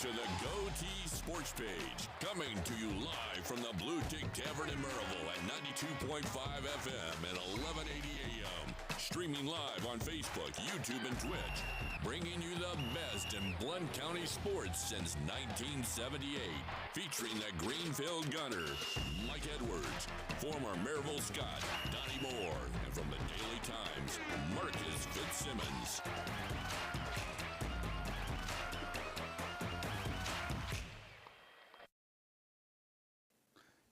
to the GoTeezSportsPage, coming to you live from the Bluetick Tavern in Maryville at 92.5 FM and 1180 AM. Streaming live on Facebook, YouTube, and Twitch. Bringing you the best in Blount County sports since 1978. Featuring the Greenfield Gunner, Mike Edwards, former Maryville Scott, Donnie Moore, and from the Daily Times, Marcus Fitzsimmons.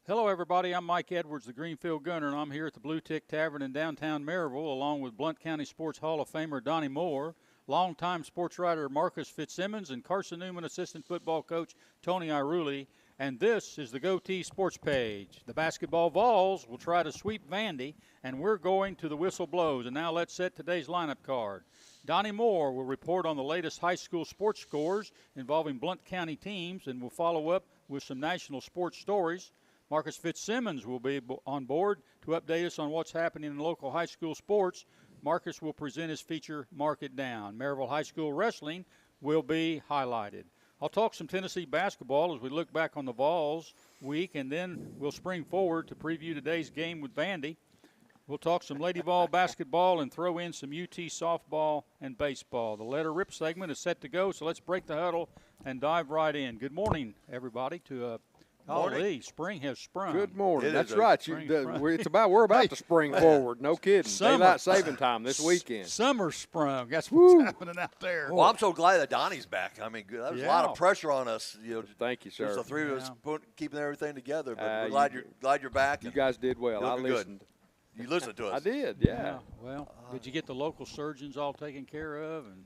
Hello, everybody. I'm Mike Edwards, the Greenfield Gunner, and I'm here at the Bluetick Tavern in downtown Maryville, along with Blount County Sports Hall of Famer Donnie Moore, longtime sports writer Marcus Fitzsimmons, and Carson Newman assistant football coach Tony Iruli. And this is the GoTeezSportsPage. The basketball Vols will try to sweep Vandy, and we're going to the whistle blows. And now let's set today's lineup card. Donnie Moore will report on the latest high school sports scores involving Blount County teams, and will follow up with some national sports stories. Marcus Fitzsimmons will be on board to update us on what's happening in local high school sports. Marcus will present his feature, Mark It Down. Maryville High School Wrestling will be highlighted. I'll talk some Tennessee basketball as we look back on the Vols week, and then we'll spring forward to preview today's game with Vandy. We'll talk some Lady Vol basketball and throw in some UT softball and baseball. The Let Her Rip segment is set to go, so let's break the huddle and dive right in. Good morning, everybody, to golly, spring has sprung. Good morning. That's right. We're about to spring forward. No kidding. Daylight saving time this weekend. Summer sprung. That's what's happening out there. Well, I'm so glad that Donnie's back. I mean, there's a lot of pressure on us. Thank you, sir. There's the three of us keeping everything together. But we're glad you're back. You guys did well. I listened. You listened to us. I did. Yeah. Well, did you get the local surgeons all taken care of and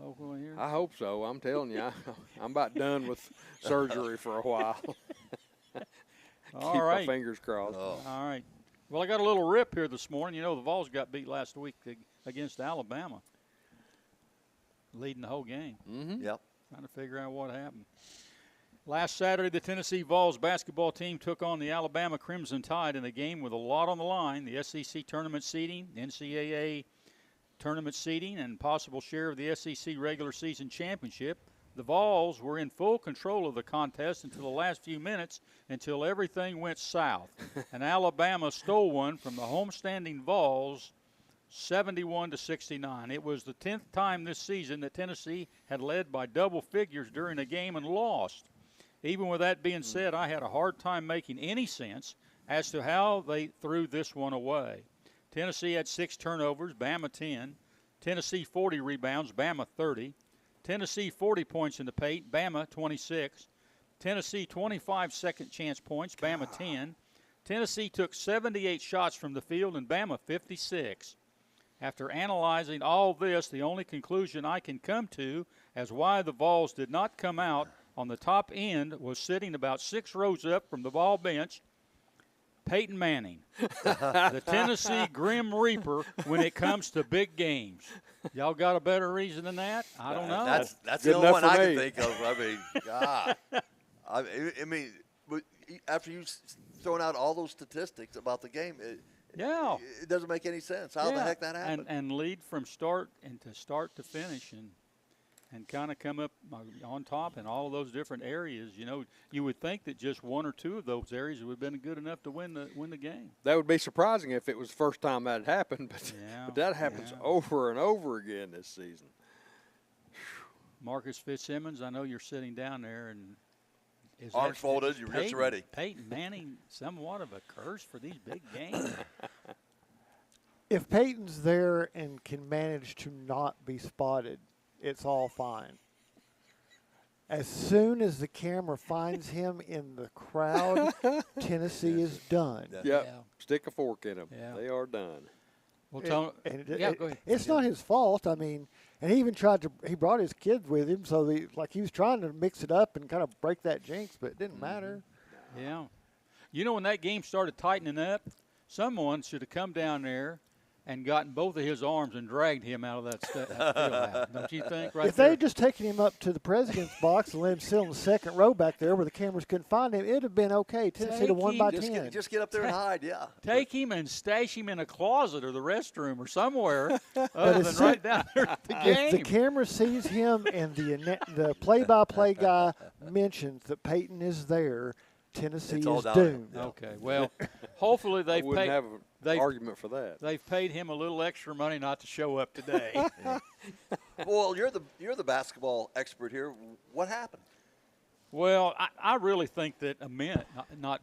local here? I hope so. I'm telling you, I'm about done with surgery for a while. All right. My fingers crossed. All right. Well, I got a little rip here this morning. You know, the Vols got beat last week against Alabama, leading the whole game. Mm-hmm. Yep. Trying to figure out what happened. Last Saturday, the Tennessee Vols basketball team took on the Alabama Crimson Tide in a game with a lot on the line. The SEC tournament seeding, NCAA tournament seeding, and possible share of the SEC regular season championship. The Vols were in full control of the contest until the last few minutes, until everything went south. And Alabama stole one from the homestanding Vols, 71-69. It was the 10th time this season that Tennessee had led by double figures during a game and lost. Even with that being said, I had a hard time making any sense as to how they threw this one away. Tennessee had 6 turnovers, Bama 10. Tennessee 40 rebounds, Bama 30. Tennessee 40 points in the paint, Bama 26. Tennessee 25 second chance points, Bama 10. Tennessee took 78 shots from the field and Bama 56. After analyzing all this, the only conclusion I can come to as why the Vols did not come out on the top end was sitting about 6 rows up from the Vol bench, Peyton Manning, the Tennessee Grim Reaper when it comes to big games. Y'all got a better reason than that? I don't know. That's the only one I can think of. I mean, God. I mean, after you throwing out all those statistics about the game, it doesn't make any sense. How the heck that happened? And lead from start to finish and kind of come up on top in all of those different areas. You know, you would think that just one or two of those areas would have been good enough to win the game. That would be surprising if it was the first time that had happened, but that happens over and over again this season. Marcus Fitzsimmons, I know you're sitting down there and arms folded, you're just ready. Peyton Manning, somewhat of a curse for these big games. If Peyton's there and can manage to not be spotted, it's all fine. As soon as the camera finds him in the crowd, Tennessee is done. Yep. Yeah. Stick a fork in them. Yeah. They are done. Well, go ahead. It's Yeah. not his fault. I mean, and he even he brought his kids with him, so he was trying to mix it up and kind of break that jinx, but it didn't matter. Yeah. You know, when that game started tightening up, someone should have come down there and gotten both of his arms and dragged him out of that field house. Don't you think? Right if they had just taken him up to the president's box and let him sit on the second row back there where the cameras couldn't find him, it would have been okay. Tennessee to 1 by 10. Just get up there and hide, yeah. Take him and stash him in a closet or the restroom or somewhere other than right down there at the game. If the camera sees him and the play-by-play guy mentions that Peyton is there, Tennessee is doomed. Yeah. Okay, well, hopefully they've paid. Have an argument for that. They've paid him a little extra money not to show up today. Yeah. Well, you're the basketball expert here. What happened? Well, I really think that a minute, not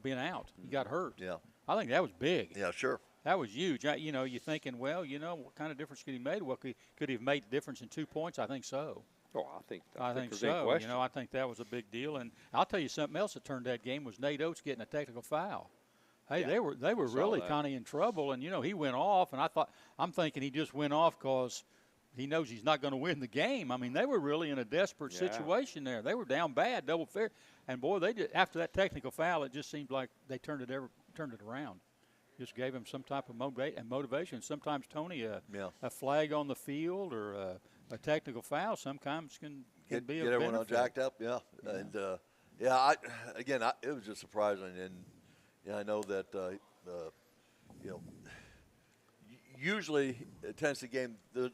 being out, he got hurt. Yeah, I think that was big. Yeah, sure. That was huge. You're thinking, well, what kind of difference could he make? Well, could he have made the difference in 2 points? I think so. Oh, I think so. I think that was a big deal. And I'll tell you something else that turned that game was Nate Oates getting a technical foul. Hey, they were really kind of in trouble, and he went off. And I'm thinking he just went off because he knows he's not going to win the game. I mean, they were really in a desperate situation there. They were down bad, double fair, and boy, they did. After that technical foul, it just seemed like they turned it around. Just gave him some type of motivation. Sometimes, Tony, a flag on the field or a technical foul sometimes can be a get everyone all jacked up. Yeah. And it was just surprising. And I know that usually a Tennessee game they're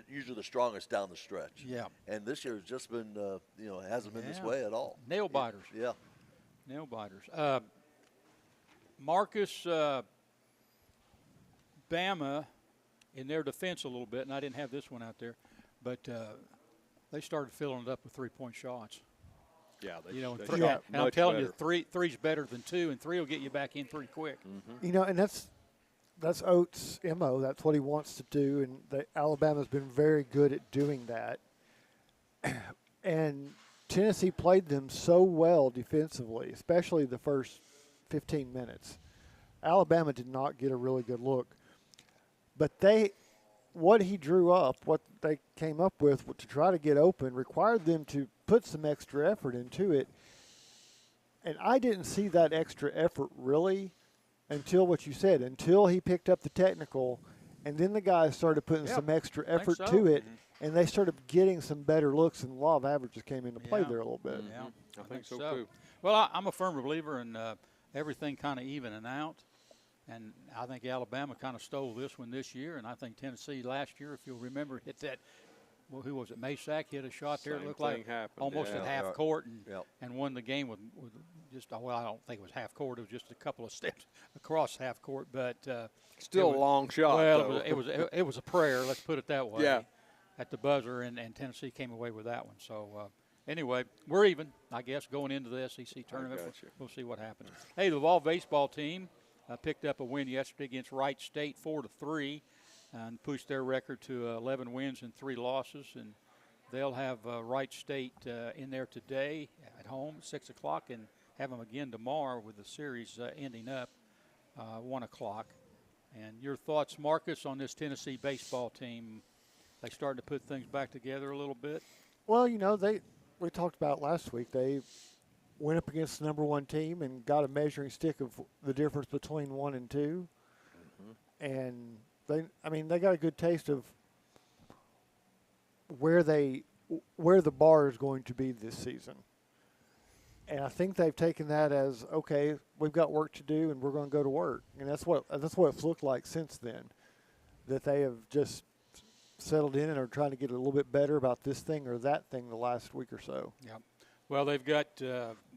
usually the strongest down the stretch. Yeah. And this year has just been it hasn't been this way at all. Nail biters. Yeah. Nail biters. Marcus. Bama, in their defense a little bit, and I didn't have this one out there, but they started filling it up with 3-point shots. Yeah, and I'm telling you, three's better than 2, and 3 will get you back in pretty quick. Mm-hmm. And that's Oates' MO. That's what he wants to do, and Alabama's been very good at doing that. And Tennessee played them so well defensively, especially the first 15 minutes. Alabama did not get a really good look. But what he drew up, what they came up with to try to get open, required them to put some extra effort into it. And I didn't see that extra effort really until what you said, until he picked up the technical, and then the guys started putting some extra effort to it, and they started getting some better looks, and law of averages came into play there a little bit. Yeah, I think so too. Well, I'm a firm believer in everything kind of evening out. And I think Alabama kind of stole this one this year, and I think Tennessee last year, if you'll remember, hit that. Well, who was it? Masak hit a shot there. It looked like almost at half court, and won the game with just. Well, I don't think it was half court. It was just a couple of steps across half court, but still a long shot. Well, it was a prayer. Let's put it that way. Yeah. At the buzzer, and Tennessee came away with that one. So anyway, we're even, I guess, going into the SEC tournament. We'll see what happens. Hey, the Vol baseball team. Picked up a win yesterday against Wright State 4-3 and pushed their record to 11 wins and 3 losses. And they'll have Wright State in there today at home at 6 o'clock and have them again tomorrow with the series ending up 1 o'clock. And your thoughts, Marcus, on this Tennessee baseball team? They starting to put things back together a little bit? Well, we talked about last week. They went up against the number 1 team and got a measuring stick of the difference between 1 and 2. And they got a good taste of where the bar is going to be this season. And I think they've taken that as, okay, we've got work to do and we're going to go to work. And that's what it's looked like since then, that they have just settled in and are trying to get a little bit better about this thing or that thing the last week or so. Yep. Well, they've got.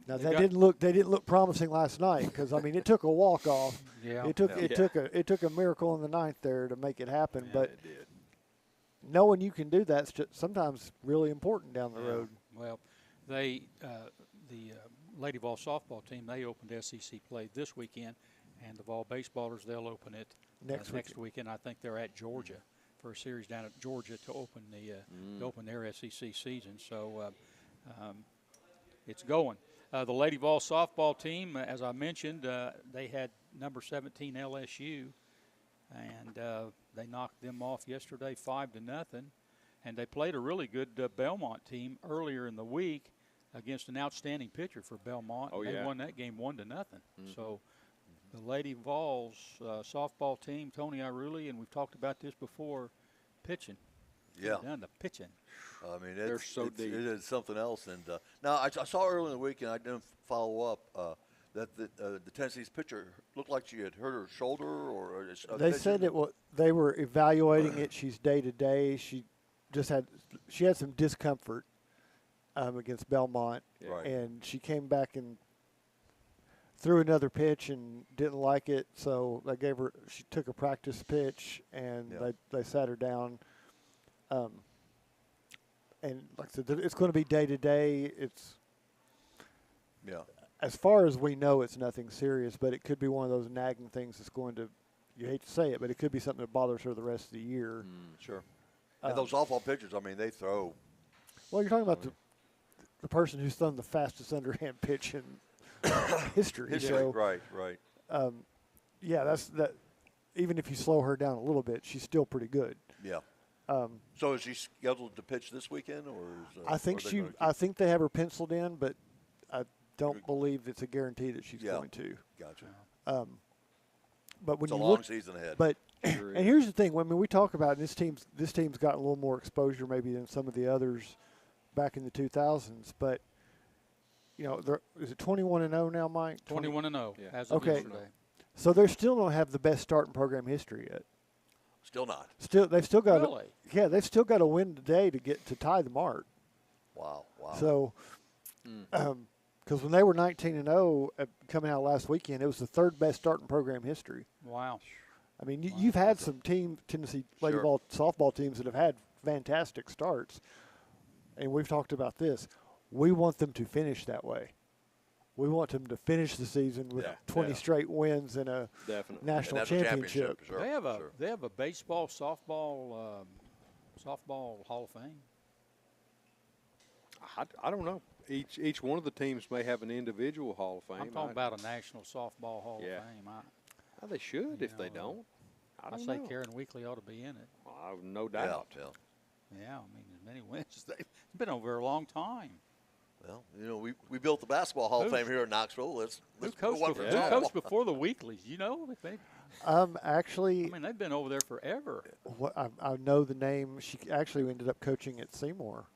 Now they didn't look promising last night because it took a walk off. Yeah. It took a miracle in the ninth there to make it happen. Yeah, but it did. Knowing you can do that's just sometimes really important down the road. Well, the Lady Vol softball team, they opened SEC play this weekend, and the Vol baseballers, they'll open it next weekend. I think they're at Georgia for a series down at Georgia to open their SEC season. So. It's going. The Lady Vol softball team, as I mentioned, they had number 17 LSU, and they knocked them off yesterday 5-0. And they played a really good Belmont team earlier in the week against an outstanding pitcher for Belmont. They won that game 1-0. So the Lady Vols softball team, Tony Iruli, and we've talked about this before, pitching. Yeah. Done the pitching. I mean, They're so deep. It is something else. And now I saw early in the week, and I didn't follow up, that the Tennessee's pitcher looked like she had hurt her shoulder or they said they were evaluating it. She's day to day. She had some discomfort against Belmont, right. And she came back and threw another pitch and didn't like it, so she took a practice pitch and they sat her down. And like I said, it's going to be day to day. As far as we know, it's nothing serious, but it could be one of those nagging things that's going to, you hate to say it, but it could be something that bothers her the rest of the year. Sure. And those softball pitchers, I mean, they throw. Well, you're talking about the person who's thrown the fastest underhand pitch in history. So, right. Yeah, that's that. Even if you slow her down a little bit, she's still pretty good. Yeah. So is she scheduled to pitch this weekend, or? I think they have her penciled in, but I don't believe it's a guarantee that she's going to. Gotcha. But when it's a you long look, season ahead. But and here's the thing: when we talk about this team's gotten a little more exposure maybe than some of the others back in the 2000s. But is it 21-0 now, Mike? 21-0 as of yesterday. So they still don't have the best start in program history yet. Still not. They've still got really? They've still got to win today to tie the mark. Wow. So, because when they were 19-0 coming out last weekend, it was the third best start in program history. Wow. I mean, you've had some Tennessee Lady Ball softball teams that have had fantastic starts, and we've talked about this. We want them to finish that way. We want them to finish the season with 20 straight wins and a national championship. Sure, they have a baseball, softball Hall of Fame. I don't know. Each one of the teams may have an individual Hall of Fame. I'm talking about a national softball Hall of Fame. They should if they don't. I don't say know. Karen Weekly ought to be in it. No doubt. Yeah, I mean, as many wins as they've been over a long time. Well, we built the basketball Hall of Fame here in Knoxville. Let's coached before the Weeklies? Actually, I mean, they've been over there forever. I know the name. She actually ended up coaching at Seymour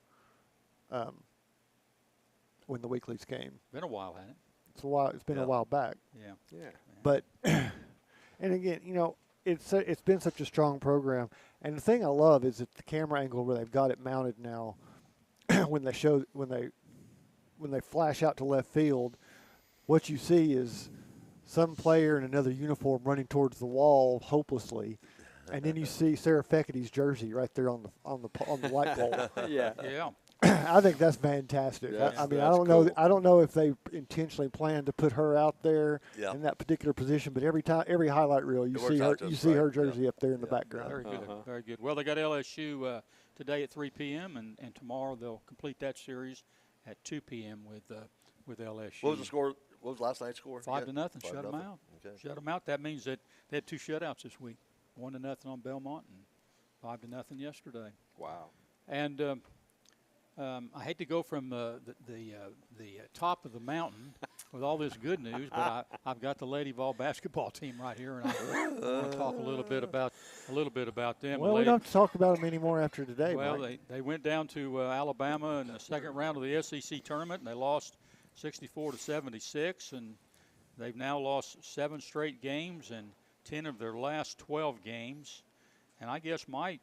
when the Weeklies came. Been a while, hasn't it? It's a while. It's been a while back. Yeah. But and again, it's been such a strong program. And the thing I love is that the camera angle where they've got it mounted now, when they flash out to left field, what you see is some player in another uniform running towards the wall hopelessly, and then you see Sarah Feckety's jersey right there on the light pole. Yeah. I think that's fantastic. I mean, I don't know. I don't know if they intentionally planned to put her out there in that particular position, but every highlight reel you see her jersey up there in the background. Very good, very good. Well, they got LSU today at 3 p.m. and tomorrow they'll complete that series at 2 p.m. with LSU. What was the score? What was last night's score? 5-0. Shut them out. Okay. Shut them out. That means that they had 2 shutouts this week. 1-0 on Belmont and 5-0 yesterday. Wow. And I hate to go from the top of the mountain with all this good news, but I've got the Lady Vol basketball team right here, and I want to talk a little bit about them. Well, we don't have to talk about them anymore after today. Well, Mike. they went down to Alabama in the second round of the SEC tournament, and they lost 64-76, and they've now lost 7 straight games and 10 of their last 12 games. And I guess my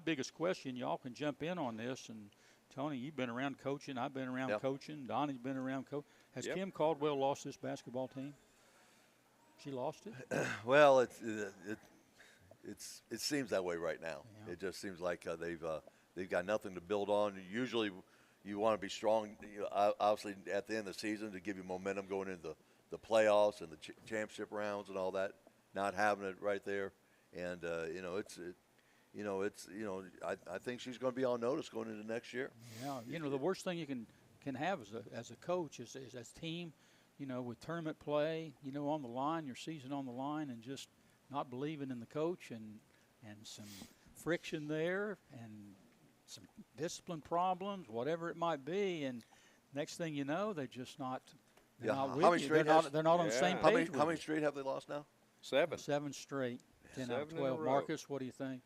biggest question, y'all can jump in on this, and Tony, you've been around coaching. I've been around coaching. Donnie's been around coaching. Has Kim Caldwell lost this basketball team? She lost it? Well, it seems that way right now. Yeah. It just seems like they've got nothing to build on. Usually, you want to be strong. Obviously, at the end of the season to give you momentum going into the playoffs and the championship rounds and all that. Not having it right there, and I think she's going to be on notice going into next year. Yeah, the worst thing you can have as a coach is as team, with tournament play, on the line, your season on the line, and just not believing in the coach and some friction there and some discipline problems, whatever it might be, and next thing you know, they're just not They're not with How many you. straight? They're not on the same How page. many straight have they lost now? 7. 7 straight. 10 out of 7 in a 12. row. Marcus, what do you think?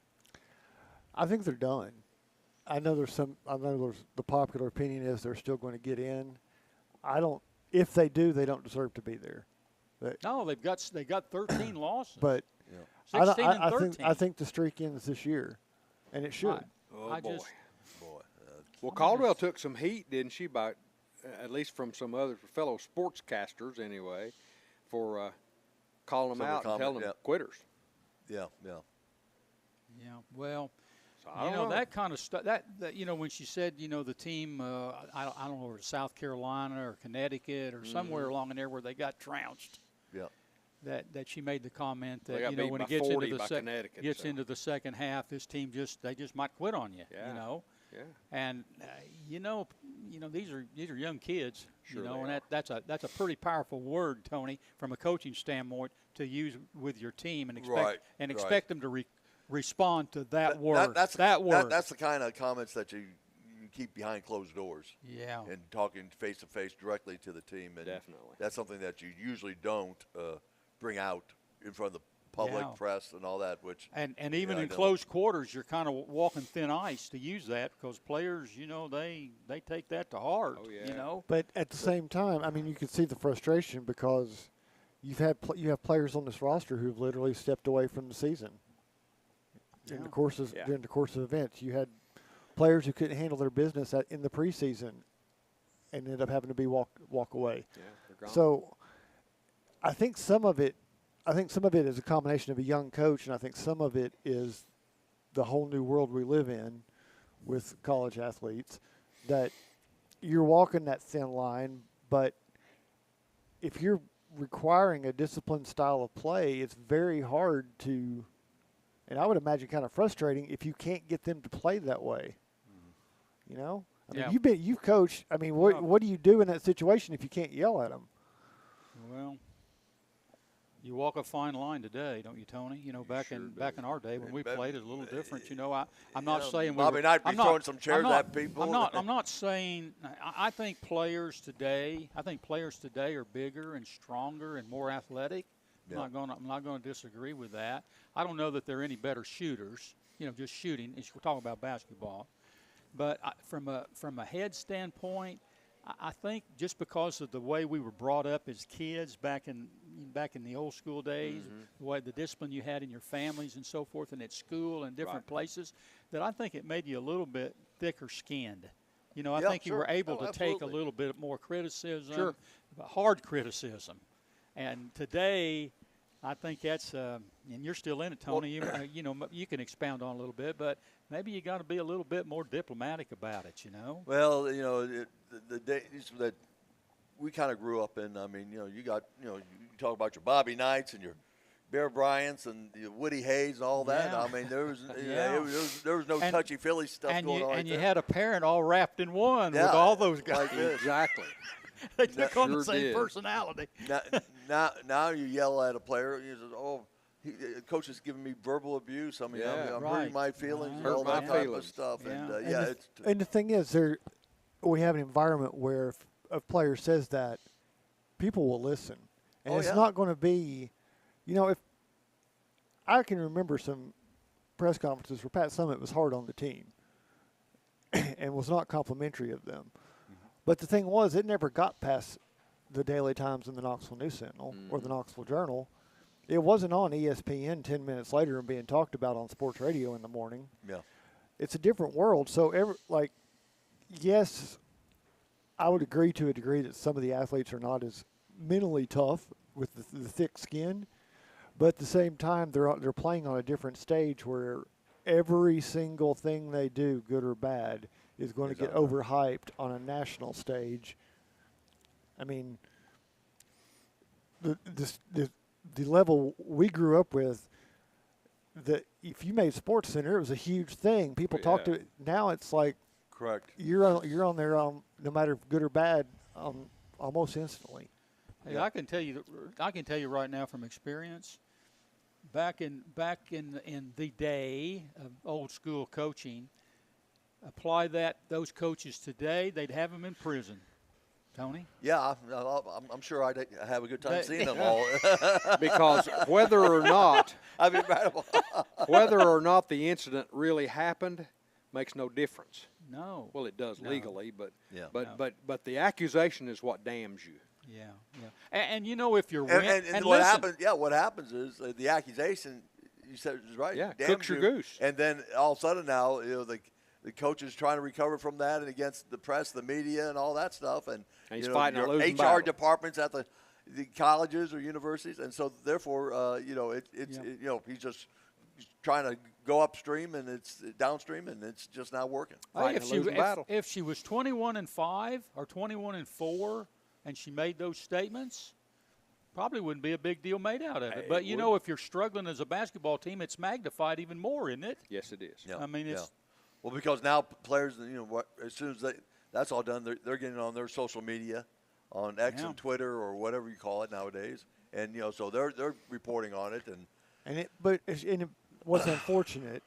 I think they're done. I know there's the popular opinion is they're still going to get in. I don't. If they do, they don't deserve to be there. No, they got 13 losses. But 16 and 13. I think the streak ends this year, and it should. Boy. Well, Caldwell took some heat, didn't she? By at least from some other fellow sportscasters, anyway, for calling them out and telling them quitters. Yeah. Well, so I don't know that kind of stuff. That when she said the team, I don't know, South Carolina or Connecticut or somewhere along in there where they got trounced. Yeah. That she made the comment that when it gets into the second half, this team just might quit on you. Yeah. Yeah. And these are young kids. Sure and that's a pretty powerful word, Tony, from a coaching standpoint to use with your team and expect them to respond to that word. That's word. That's the kind of comments that you keep behind closed doors. Yeah. And talking face to face directly to the team. And definitely. That's something that you usually don't bring out in front of the public, press, and all that. And even in close quarters, you're kind of walking thin ice to use that because players, they take that to heart. Oh, yeah. But at the same time, I mean, you can see the frustration because you have players on this roster who've literally stepped away from the season. During the course of events, you had players who couldn't handle their business in the preseason and ended up having to be walk away. Yeah, they're gone. So I think some of it is a combination of a young coach, and I think some of it is the whole new world we live in with college athletes, that you're walking that thin line, but if you're requiring a disciplined style of play, it's very hard to, and I would imagine kind of frustrating if you can't get them to play that way. I mean, you've coached. I mean, what do you do in that situation if you can't yell at them? Well, you walk a fine line today, don't you, Tony? Back in our day when we played, it's a little different. I'm not saying Bobby Knight be throwing some chairs at people. I'm not saying. I think players today are bigger and stronger and more athletic. Yeah. I'm not going to disagree with that. I don't know that they're any better shooters. Just shooting. We're talking about basketball, but from a head standpoint, I think just because of the way we were brought up as kids back in the old school days, the way the discipline you had in your families and so forth, and at school and different places, that I think it made you a little bit thicker skinned. I think you were able to take a little bit more criticism, hard criticism, and today, I think that's and you're still in it, Tony. You can expound on it a little bit, but maybe you got to be a little bit more diplomatic about it. Well, the days that we kind of grew up in. I mean, you talk about your Bobby Knights and your Bear Bryants and Woody Hayes and all that. Yeah. I mean, there was no touchy-feely stuff going on. And you had a parent all wrapped in one with all those guys. Like this. Exactly. They took on the same personality. Now you yell at a player. You say, "Oh, coach is giving me verbal abuse." I mean, I'm hurting my feelings and all that type of stuff. Yeah. And the thing is, we have an environment where if a player says that, people will listen, and it's not going to be, if I can remember some press conferences where Pat Summitt was hard on the team and was not complimentary of them. But the thing was, it never got past the Daily Times and the Knoxville News Sentinel or the Knoxville Journal. It wasn't on ESPN 10 minutes later and being talked about on sports radio in the morning. Yeah. It's a different world. So, yes, I would agree to a degree that some of the athletes are not as mentally tough with the thick skin. But at the same time, they're playing on a different stage where every single thing they do, good or bad, is going to get overhyped on a national stage. I mean, the level we grew up with, that if you made Sports Center, it was a huge thing. People talked to it. Now it's like, correct. You're on there no matter good or bad, almost instantly. Hey, I can tell you right now from experience. Back in the day of old school coaching, apply those coaches today, they'd have them in prison. Tony? Yeah, I'm sure I'd have a good time seeing them all. Because whether or not I'd be incredible. whether or not the incident really happened makes no difference. No. Well, it does legally, but Yeah. but the accusation is what damns you. Yeah, yeah. And you know, if you're and what happens? Yeah, what happens is the accusation. You said it was right. Yeah, damns cooks your you, goose. And then all of a sudden now, the coach is trying to recover from that and against the press, the media, and all that stuff. And he's fighting a your losing HR battle. departments at the colleges or universities, and so therefore, he's just trying to go upstream and it's downstream, and it's just not working. Hey, if she was 21-5 or 21-4, and she made those statements, probably wouldn't be a big deal made out of it. But you know, if you're struggling as a basketball team, it's magnified even more, isn't it? Yes, it is. Yeah. I mean, it's well, because now players, as soon as that's all done, they're getting on their social media, on X and Twitter or whatever you call it nowadays, and so they're reporting on it, and what's unfortunate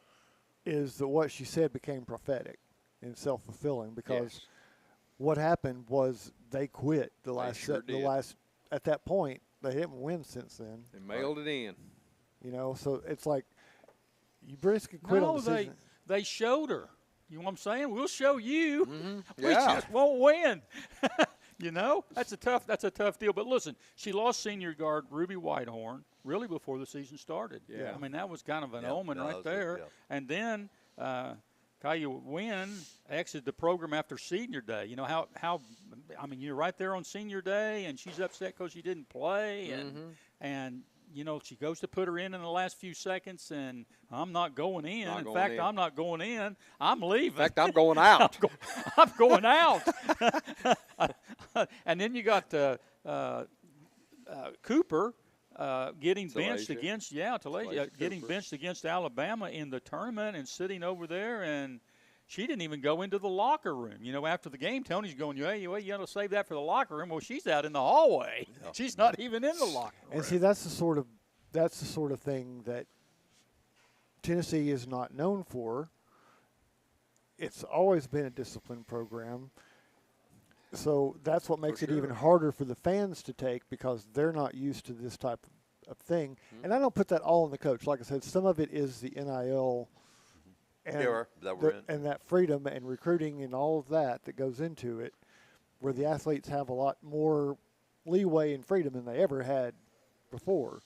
is that what she said became prophetic and self-fulfilling, because what happened was they quit the last at that point. They didn't win since then. They mailed it in. So it's like you basically quit on decision. They showed her. You know what I'm saying? We'll show you. Mm-hmm. We just won't win. That's a tough deal. But listen, she lost senior guard Ruby Whitehorn really before the season started. Yeah. I mean, that was kind of an omen right there. And then Kaya Wynn exited the program after senior day. You know how I mean, you're right there on senior day, and she's upset because she didn't play, and she goes to put her in the last few seconds, and I'm not going in. In fact, I'm not going in. I'm leaving. In fact, I'm going out. I'm going out. And then you got Cooper getting benched against benched against Alabama in the tournament and sitting over there, and she didn't even go into the locker room. After the game, Tony's going, hey, you got to save that for the locker room. Well, she's out in the hallway. Yeah. She's not even in the locker room. And see, that's the sort of thing that Tennessee is not known for. It's always been a disciplined program. So that's what makes it even harder for the fans to take, because they're not used to this type of thing. Mm-hmm. And I don't put that all on the coach. Like I said, some of it is the NIL and that freedom and recruiting and all of that goes into it, where the athletes have a lot more leeway and freedom than they ever had before.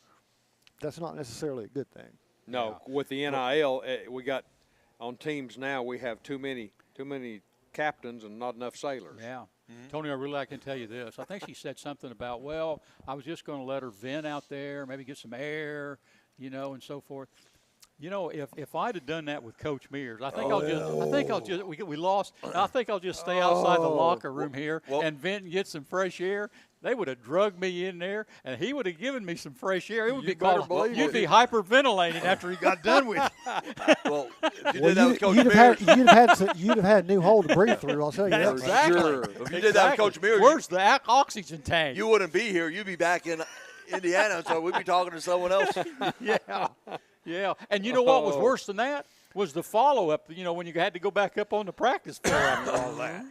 That's not necessarily a good thing. No, with the NIL, we got on teams now. We have too many captains and not enough sailors. Yeah. Mm-hmm. Tony, I can tell you this. I think she said something about, well, I was just going to let her vent out there, maybe get some air, and so forth. If I'd have done that with Coach Mears, I think we lost. I think I'll just stay outside the locker room here and vent and get some fresh air. They would have drugged me in there, and he would have given me some fresh air. It would be called. You'd be hyperventilating after he got done with you. Well, if you did that with Coach Mears, you'd have had a new hole to breathe through. I'll tell you that. Exactly. Sure. If you did that with Coach Mears, where's the oxygen tank? You wouldn't be here. You'd be back in Indiana, so we'd be talking to someone else. Yeah. And you know what was worse than that? Was the follow-up, when you had to go back up on the practice floor after all that.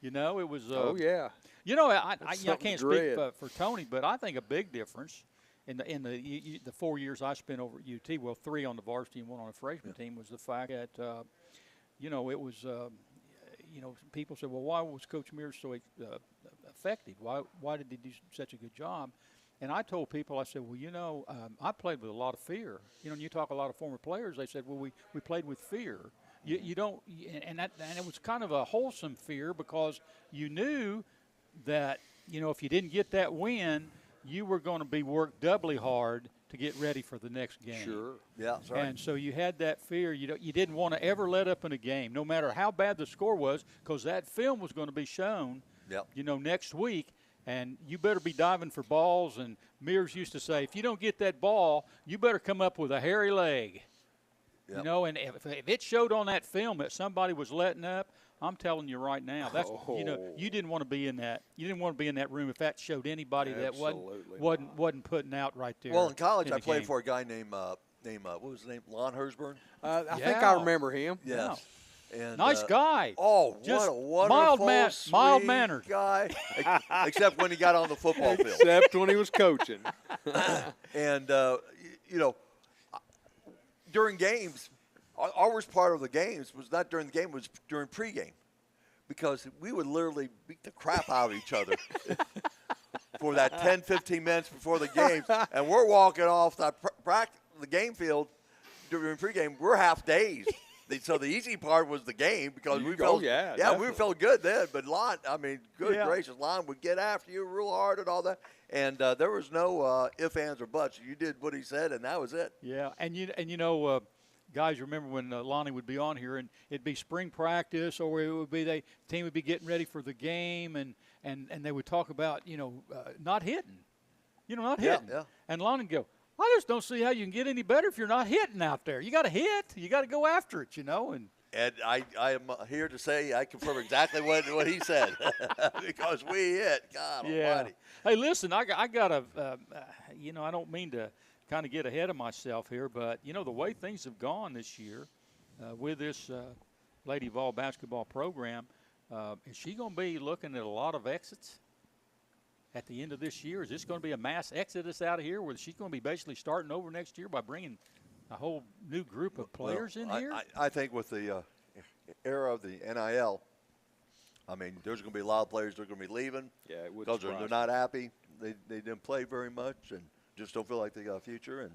It was I can't speak for Tony, but I think a big difference in the 4 years I spent over at UT, well, 3 on the varsity and 1 on the freshman team, was the fact that, it was, people said, well, why was Coach Mears so effective? Why did he do such a good job? And I told people, I said, well, I played with a lot of fear. And you talk a lot of former players, they said, well, we played with fear. You don't, and it was kind of a wholesome fear, because you knew that, if you didn't get that win, you were going to be worked doubly hard to get ready for the next game. Sure. Yeah, that's right. And so you had that fear. You didn't want to ever let up in a game, no matter how bad the score was, because that film was going to be shown, next week. And you better be diving for balls. And Mears used to say, if you don't get that ball, you better come up with a hairy leg. Yep. And if it showed on that film that somebody was letting up, I'm telling you right now, that's you didn't want to be in that. You didn't want to be in that room if that showed anybody that wasn't putting out right there. Well, in college, I played for a guy named what was his name? Lon Hersburn. I think I remember him. Yes. And, nice guy. Oh, just what a wonderful, mild-mannered guy. Except when he got on the football field. Except when he was coaching. And, during games, our worst part of the games was not during the game, it was during pregame. Because we would literally beat the crap out of each other for that 10, 15 minutes before the games. And we're walking off the game field during pregame. We're half dazed. So the easy part was the game because we felt we felt good then. But Lon, good gracious, Lon would get after you real hard and all that. And there was no ifs, ands, or buts. You did what he said, and that was it. Yeah, guys, remember when Lonnie would be on here, and it'd be spring practice, or it would be the team would be getting ready for the game, and they would talk about not hitting, not hitting. Yeah. And Lonnie would go, I just don't see how you can get any better if you're not hitting out there. You got to hit. You got to go after it, And I am here to say I confirm exactly what he said because we hit. God Almighty. Hey, listen, I got to, I don't mean to kind of get ahead of myself here, but, the way things have gone this year with this Lady Vol basketball program, is she going to be looking at a lot of exits at the end of this year? Is this going to be a mass exodus out of here where she's going to be basically starting over next year by bringing a whole new group of players in here? I think with the era of the NIL, there's going to be a lot of players that are going to be leaving because they're not happy. They didn't play very much and just don't feel like they got a future. And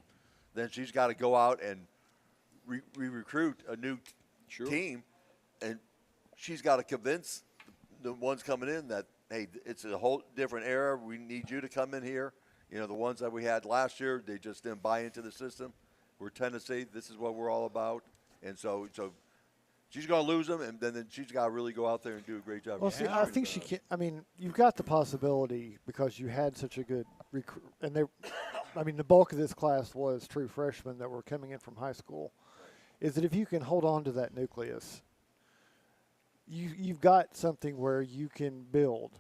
then she's got to go out and recruit a new team, and she's got to convince the ones coming in that, hey, it's a whole different era. We need you to come in here. The ones that we had last year, they just didn't buy into the system. We're Tennessee. This is what we're all about. And so she's going to lose them, and then she's got to really go out there and do a great job. Well, see, I think she can. You've got the possibility because you had such a good recruit, and the bulk of this class was true freshmen that were coming in from high school. Is that if you can hold on to that nucleus, you've got something where you can build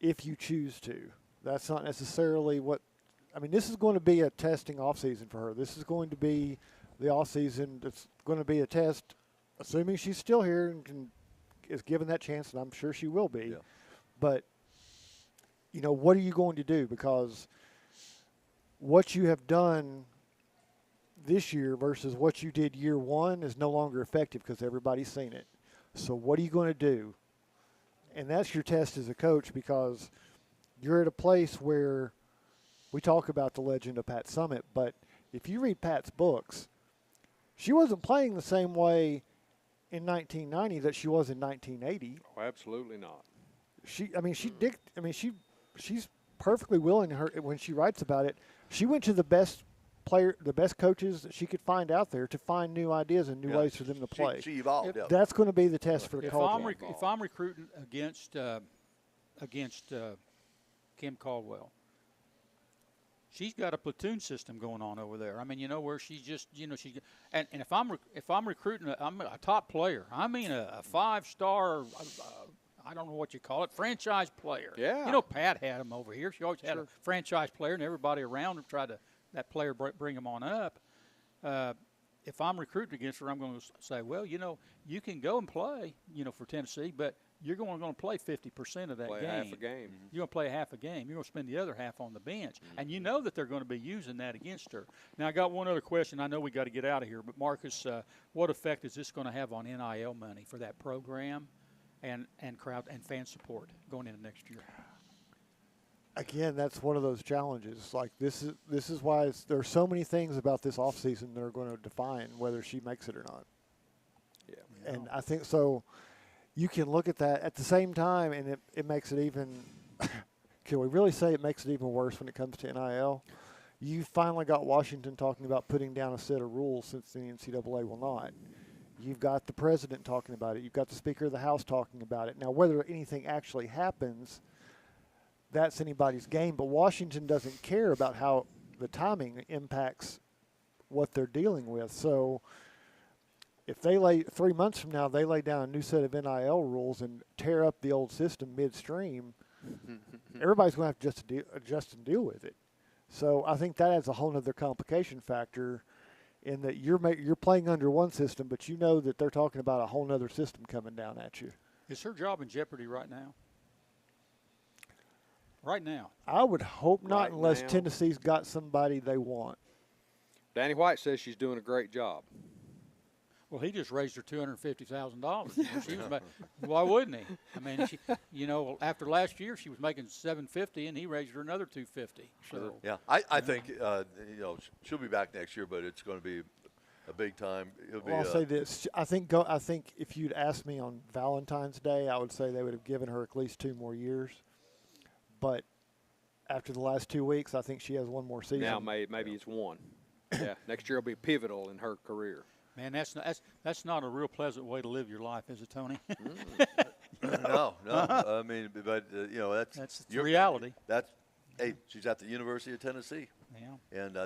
if you choose to. That's not necessarily what – this is going to be a testing offseason for her. This is going to be the offseason that's going to be a test, assuming she's still here and is given that chance, and I'm sure she will be. Yeah. But, what are you going to do? Because what you have done this year versus what you did year one is no longer effective because everybody's seen it. So what are you going to do? And that's your test as a coach because you're at a place where we talk about the legend of Pat Summitt, but if you read Pat's books, she wasn't playing the same way in 1990 that she was in 1980. Oh, absolutely not. She's perfectly willing when she writes about it. She went to the best coaches that she could find out there to find new ideas and new ways for them to play. She evolved. That's going to be the test for Caldwell. If I'm recruiting against Kim Caldwell, she's got a platoon system going on over there. Where she's just, and if I'm recruiting, I'm a top player. A 5-star. I don't know what you call it, franchise player. Yeah. Pat had him over here. She always had a franchise player, and everybody around him tried to that player bring him on up. If I'm recruiting against her, I'm going to say, well, you can go and play, for Tennessee, but you're going to play 50% of that game. Half a game. You're going to play half a game. You're going to spend the other half on the bench. Mm-hmm. And you know that they're going to be using that against her. Now, I got one other question. I know we got to get out of here, but Marcus, what effect is this going to have on NIL money for that program and crowd and fan support going into next year? Again, that's one of those challenges. Like this is why there are so many things about this offseason that are going to define whether she makes it or not. Yeah. And I think so. You can look at that at the same time, and it makes it even. Can we really say it makes it even worse when it comes to NIL? You finally got Washington talking about putting down a set of rules since the NCAA will not. You've got the president talking about it. You've got the Speaker of the House talking about it. Now, whether anything actually happens, that's anybody's game. But Washington doesn't care about how the timing impacts what they're dealing with. So if they 3 months from now, they lay down a new set of NIL rules and tear up the old system midstream, everybody's going to have to adjust and deal with it. So I think that adds a whole other complication factor. in that you're playing under one system, but you know that they're talking about a whole nother system coming down at you. Is her job in jeopardy right now? Right now. I would hope not, Right unless now. Tennessee's got somebody they want. Danny White says she's doing a great job. Well, he just raised her $250,000. Why wouldn't he? I mean, after last year she was making $750, and he raised her another $250. So yeah, I think she'll be back next year, but it's going to be a big time. I'll say this: I think if you'd asked me on Valentine's Day, I would say they would have given her at least 2 more years. But after the last 2 weeks, I think she has 1 more season. Now maybe it's 1. Yeah, next year will be pivotal in her career. Man, that's not a real pleasant way to live your life, is it, Tony? No. I mean, but that's the reality. Hey, she's at the University of Tennessee. Yeah. And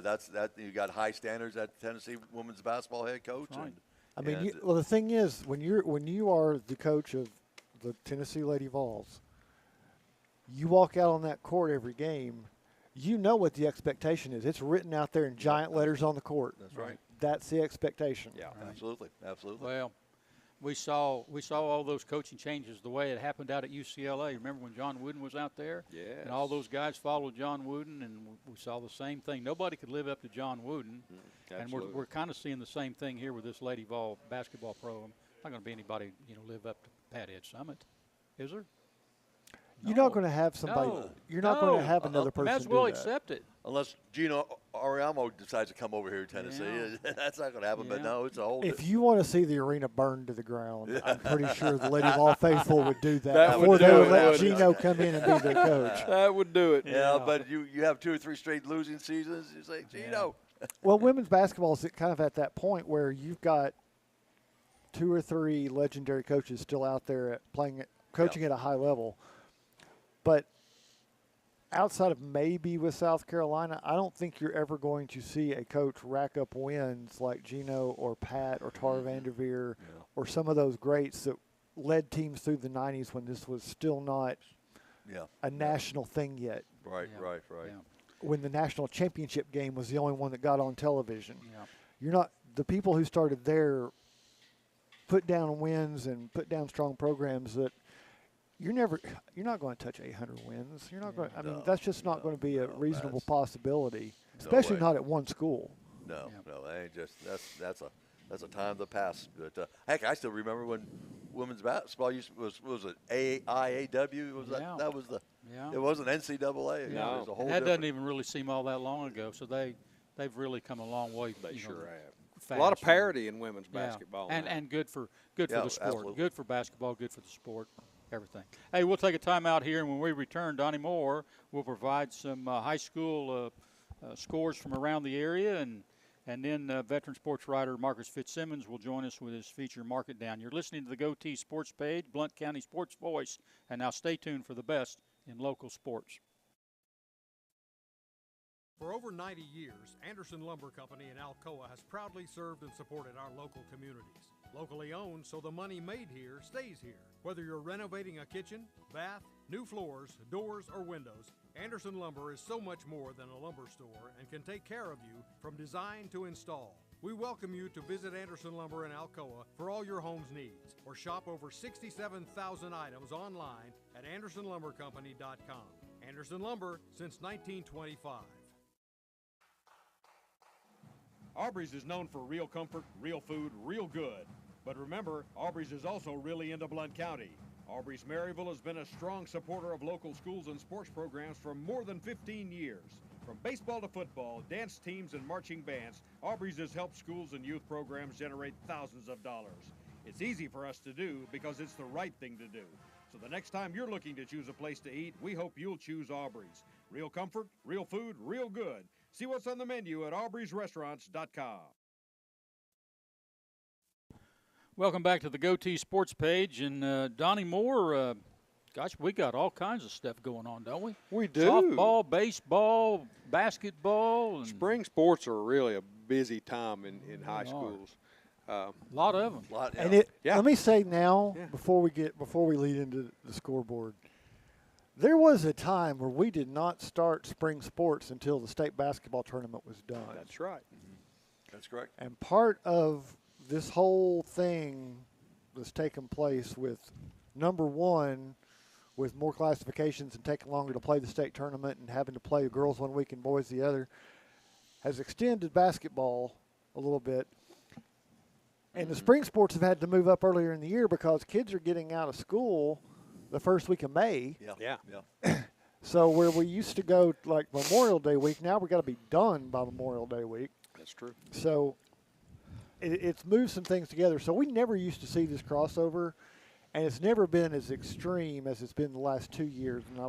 you got high standards at Tennessee women's basketball head coach. Right. The thing is, when you are the coach of the Tennessee Lady Vols, you walk out on that court every game. You know what the expectation is. It's written out there in giant letters on the court. That's right. That's the expectation. Yeah, right. Absolutely. Well, we saw all those coaching changes the way it happened out at UCLA. Remember when John Wooden was out there? Yes. And all those guys followed John Wooden, and we saw the same thing. Nobody could live up to John Wooden. And we're kind of seeing the same thing here with this Lady Vol basketball program. Not going to be anybody live up to Pat Ed Summit, is there? You're not going to have somebody. No. You're not going to have another person. Might as well do that. accept it. Unless Gino Ariamo decides to come over here to Tennessee. Yeah. That's not going to happen. Yeah. But no, it's a whole. If you want to see the arena burned to the ground, I'm pretty sure the Lady Vol faithful would do that, That before would they do would it, let wouldn't it? Gino come in and be their coach. That would do it. Yeah, but you have 2 or 3 straight losing seasons. You say, Gino. Well, women's basketball is kind of at that point where you've got 2 or 3 legendary coaches still out there coaching at a high level. But outside of maybe with South Carolina, I don't think you're ever going to see a coach rack up wins like Gino or Pat or Tara Vanderveer or some of those greats that led teams through the 90s when this was still not a national thing yet. Right. Yeah. When the national championship game was the only one that got on television. Yeah. You're not – the people who started there put down wins and put down strong programs that you're not going to touch 800 wins. You're not going. I mean, that's just not going to be a reasonable possibility, especially not at one school. No, that ain't just that's a time of the past. But heck, I still remember when women's basketball was it AIAW? That was the. Yeah. It wasn't NCAA. No. It was a whole that doesn't even really seem all that long ago. So they've really come a long way. They sure have. Fast. A lot of parity in women's basketball. And good for the sport. Absolutely. Good for basketball. Good for the sport. Everything. Hey, we'll take a timeout here, and when we return, Donnie Moore will provide some high school scores from around the area, and then veteran sports writer Marcus Fitzsimmons will join us with his feature Mark It Down. You're listening to the GoTeez Sports Page, Blount County Sports Voice, and now stay tuned for the best in local sports. For over 90 years, Anderson Lumber Company in Alcoa has proudly served and supported our local communities. Locally owned, so the money made here stays here. Whether you're renovating a kitchen, bath, new floors, doors, or windows, Anderson Lumber is so much more than a lumber store and can take care of you from design to install. We welcome you to visit Anderson Lumber in Alcoa for all your home's needs, or shop over 67,000 items online at AndersonLumberCompany.com. Anderson Lumber since 1925. Aubrey's is known for real comfort, real food, real good. But remember, Aubrey's is also really into Blount County. Aubrey's Maryville has been a strong supporter of local schools and sports programs for more than 15 years. From baseball to football, dance teams, and marching bands, Aubrey's has helped schools and youth programs generate thousands of dollars. It's easy for us to do because it's the right thing to do. So the next time you're looking to choose a place to eat, we hope you'll choose Aubrey's. Real comfort, real food, real good. See what's on the menu at aubreysrestaurants.com. Welcome back to the GoTeez Sports Page, and Donnie Moore. Gosh, we got all kinds of stuff going on, don't we? We do. Softball, baseball, basketball. And spring sports are really a busy time in high schools. A lot of them. And let me say now, before we lead into the scoreboard, there was a time where we did not start spring sports until the state basketball tournament was done. That's right. That's correct. And part of this whole thing that's taken place with, number one, with more classifications and taking longer to play the state tournament and having to play girls one week and boys the other, has extended basketball a little bit. And the spring sports have had to move up earlier in the year because kids are getting out of school the first week of May. Yeah. So where we used to go like Memorial Day week, now we've got to be done by Memorial Day week. That's true. So it's moved some things together. So we never used to see this crossover, and it's never been as extreme as it's been the last 2 years. And I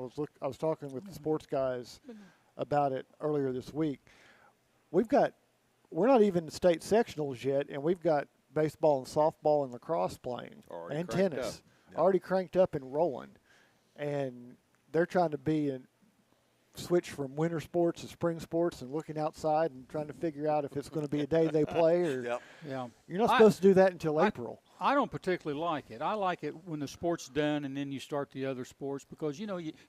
was talking with the sports guys about it earlier this week. We're not even state sectionals yet, and we've got baseball and softball and lacrosse playing, and tennis already cranked up and rolling. And they're trying to switch from winter sports to spring sports and looking outside and trying to figure out if it's going to be a day they play or you're not supposed to do that until April. I don't particularly like it. I like it when the sport's done and then you start the other sports because,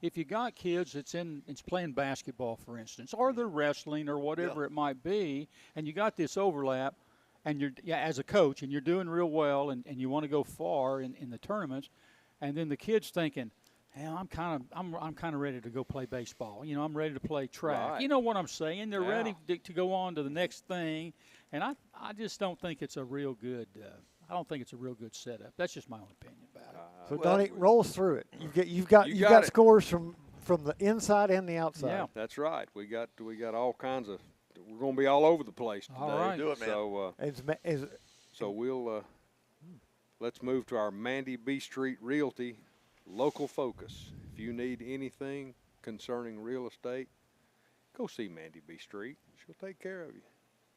if you got kids that's playing basketball, for instance, or they're wrestling or whatever it might be, and you got this overlap, and you're as a coach and you're doing real well and you want to go far in the tournaments, and then the kid's thinking, hell, I'm kind of ready to go play baseball. I'm ready to play track. Right. You know what I'm saying? They're ready to go on to the next thing, and I just don't think it's a real good. I don't think it's a real good setup. That's just my own opinion about it. So Donnie, roll us through it. You've got scores from the inside and the outside. Yeah, that's right. We got all kinds of. We're going to be all over the place today. All right. Do it, man. So we'll let's move to our Mandy B Street Realty local focus. If you need anything concerning real estate, go see Mandy B Street. She'll take care of you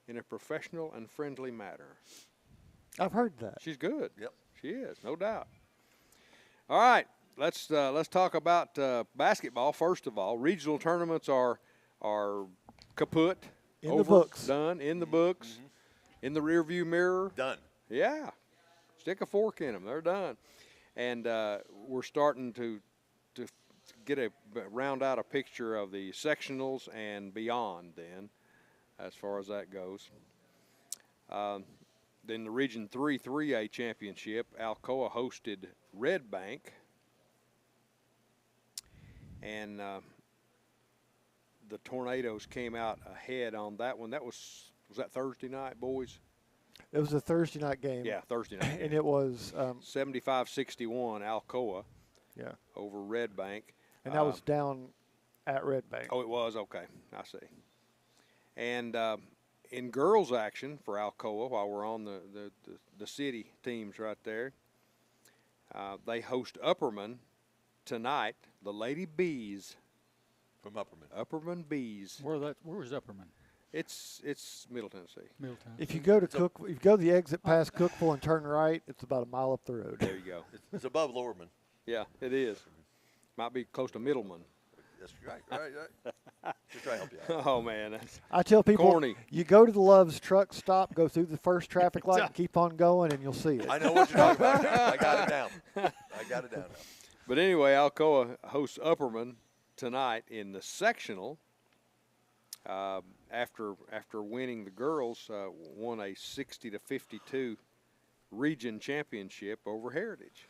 in a professional and friendly manner. I've heard that. She's good. Yep. She is, no doubt. All right, let's talk about basketball. First of all, regional tournaments are kaput. In the books. Done, in the books, in the rearview mirror. Done. Yeah. Stick a fork in them. They're done. And we're starting to round out a picture of the sectionals and beyond then, as far as that goes. Then the Region 3 3A Championship, Alcoa hosted Red Bank. And the Tornadoes came out ahead on that one. Was that Thursday night, boys? It was a Thursday night game. Yeah, Thursday night. And it was 75-61 Alcoa. Yeah. Over Red Bank. And that was down at Red Bank. Oh, it was? Okay. I see. And in girls action for Alcoa, while we're on the city teams right there, they host Upperman tonight, the Lady Bees. From Upperman. Upperman Bees. Where was Upperman? It's Middle Tennessee. Middle Tennessee. If you go to the exit past Cookville and turn right, it's about a mile up the road. There you go. It's above Lowerman. Yeah, it is. Might be close to Middleman. That's right. Just try to help you out. Oh, man. That's I tell people, corny. You go to the Love's truck stop, go through the first traffic light, and keep on going, and you'll see it. I know what you're talking about. I got it down. Now. But anyway, Alcoa hosts Upperman tonight in the sectional. After winning, the girls won a 60-52 region championship over Heritage.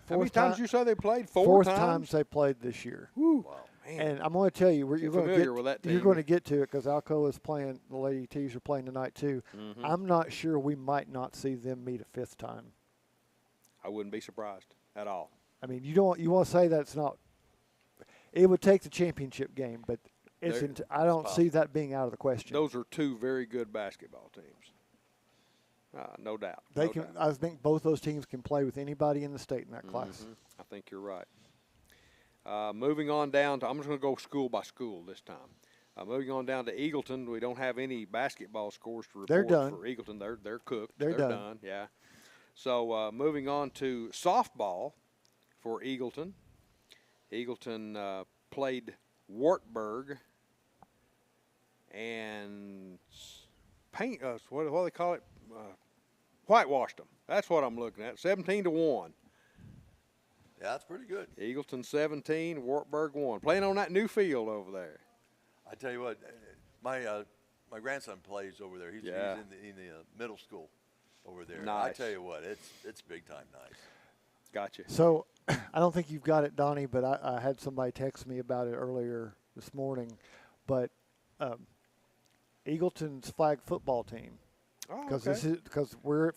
How many times you say they played? Fourth times they played this year. Woo. Wow, man. And I'm going to tell you, you're going to get to it because Alcoa is playing. The Lady T's are playing tonight too. Mm-hmm. I'm not sure we might not see them meet a fifth time. I wouldn't be surprised at all. I mean, you want to say that's not. It would take the championship game, but I don't see that being out of the question. Those are two very good basketball teams. No doubt. I think both those teams can play with anybody in the state in that class. I think you're right. Moving on down to, I'm just going to go school by school this time. Moving on down to Eagleton, we don't have any basketball scores to report. They're done. For Eagleton. They're cooked. They're done. Yeah. So moving on to softball for Eagleton. Eagleton played Wartburg and what do they call it? Whitewashed them. That's what I'm looking at. 17-1. Yeah, that's pretty good. Eagleton 17, Wartburg 1. Playing on that new field over there. I tell you what, my My grandson plays over there. He's in the middle school over there. Nice. I tell you what, it's big time nice. Gotcha. So I don't think you've got it, Donnie, but I had somebody text me about it earlier this morning. But Eagleton's flag football team, because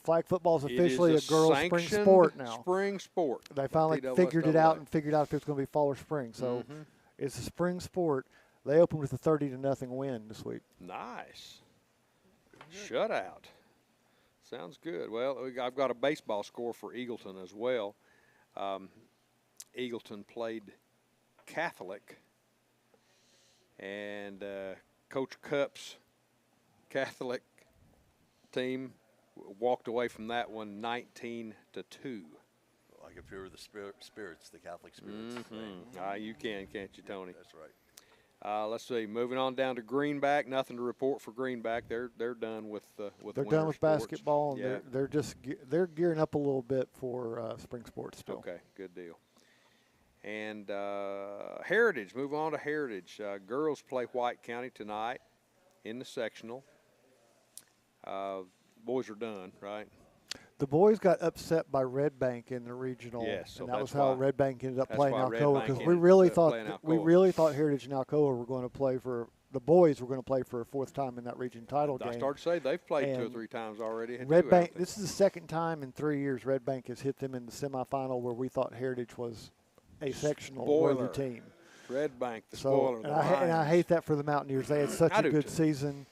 flag football is officially a girls' spring sport now. Spring sport. They finally figured it out and figured out if it's going to be fall or spring. So it's a spring sport. They opened with a 30-0 win this week. Nice. Shutout. Sounds good. Well, I've got a baseball score for Eagleton as well. Eagleton played Catholic, and Coach Cupp's Catholic team walked away from that one 19-2. I can feel the spirits, the Catholic spirits. You can, can't you, Tony? That's right. Let's see. Moving on down to Greenback. Nothing to report for Greenback. They're done with They're winter done with sports. basketball, and they're gearing up a little bit for spring sports still. Okay, good deal. And Heritage. Move on to Heritage. Girls play White County tonight in the sectional. Boys are done, right? The boys got upset by Red Bank in the regional, Yes, so and that was that's how why- Red Bank ended up that's playing why Red Alcoa, Bank because ended up playing Alcoa. Heritage and Alcoa were going to play for the boys were going to play for a fourth time in that region title game. I started to say they've played 2 or And 3 times already. Red Bank. This is the second time in 3 years Red Bank has hit them in the semifinal, where we thought Heritage was a sectional worthy team. Red Bank, the So, spoiler. and I hate that for the Mountaineers. They had such I a do good too. season.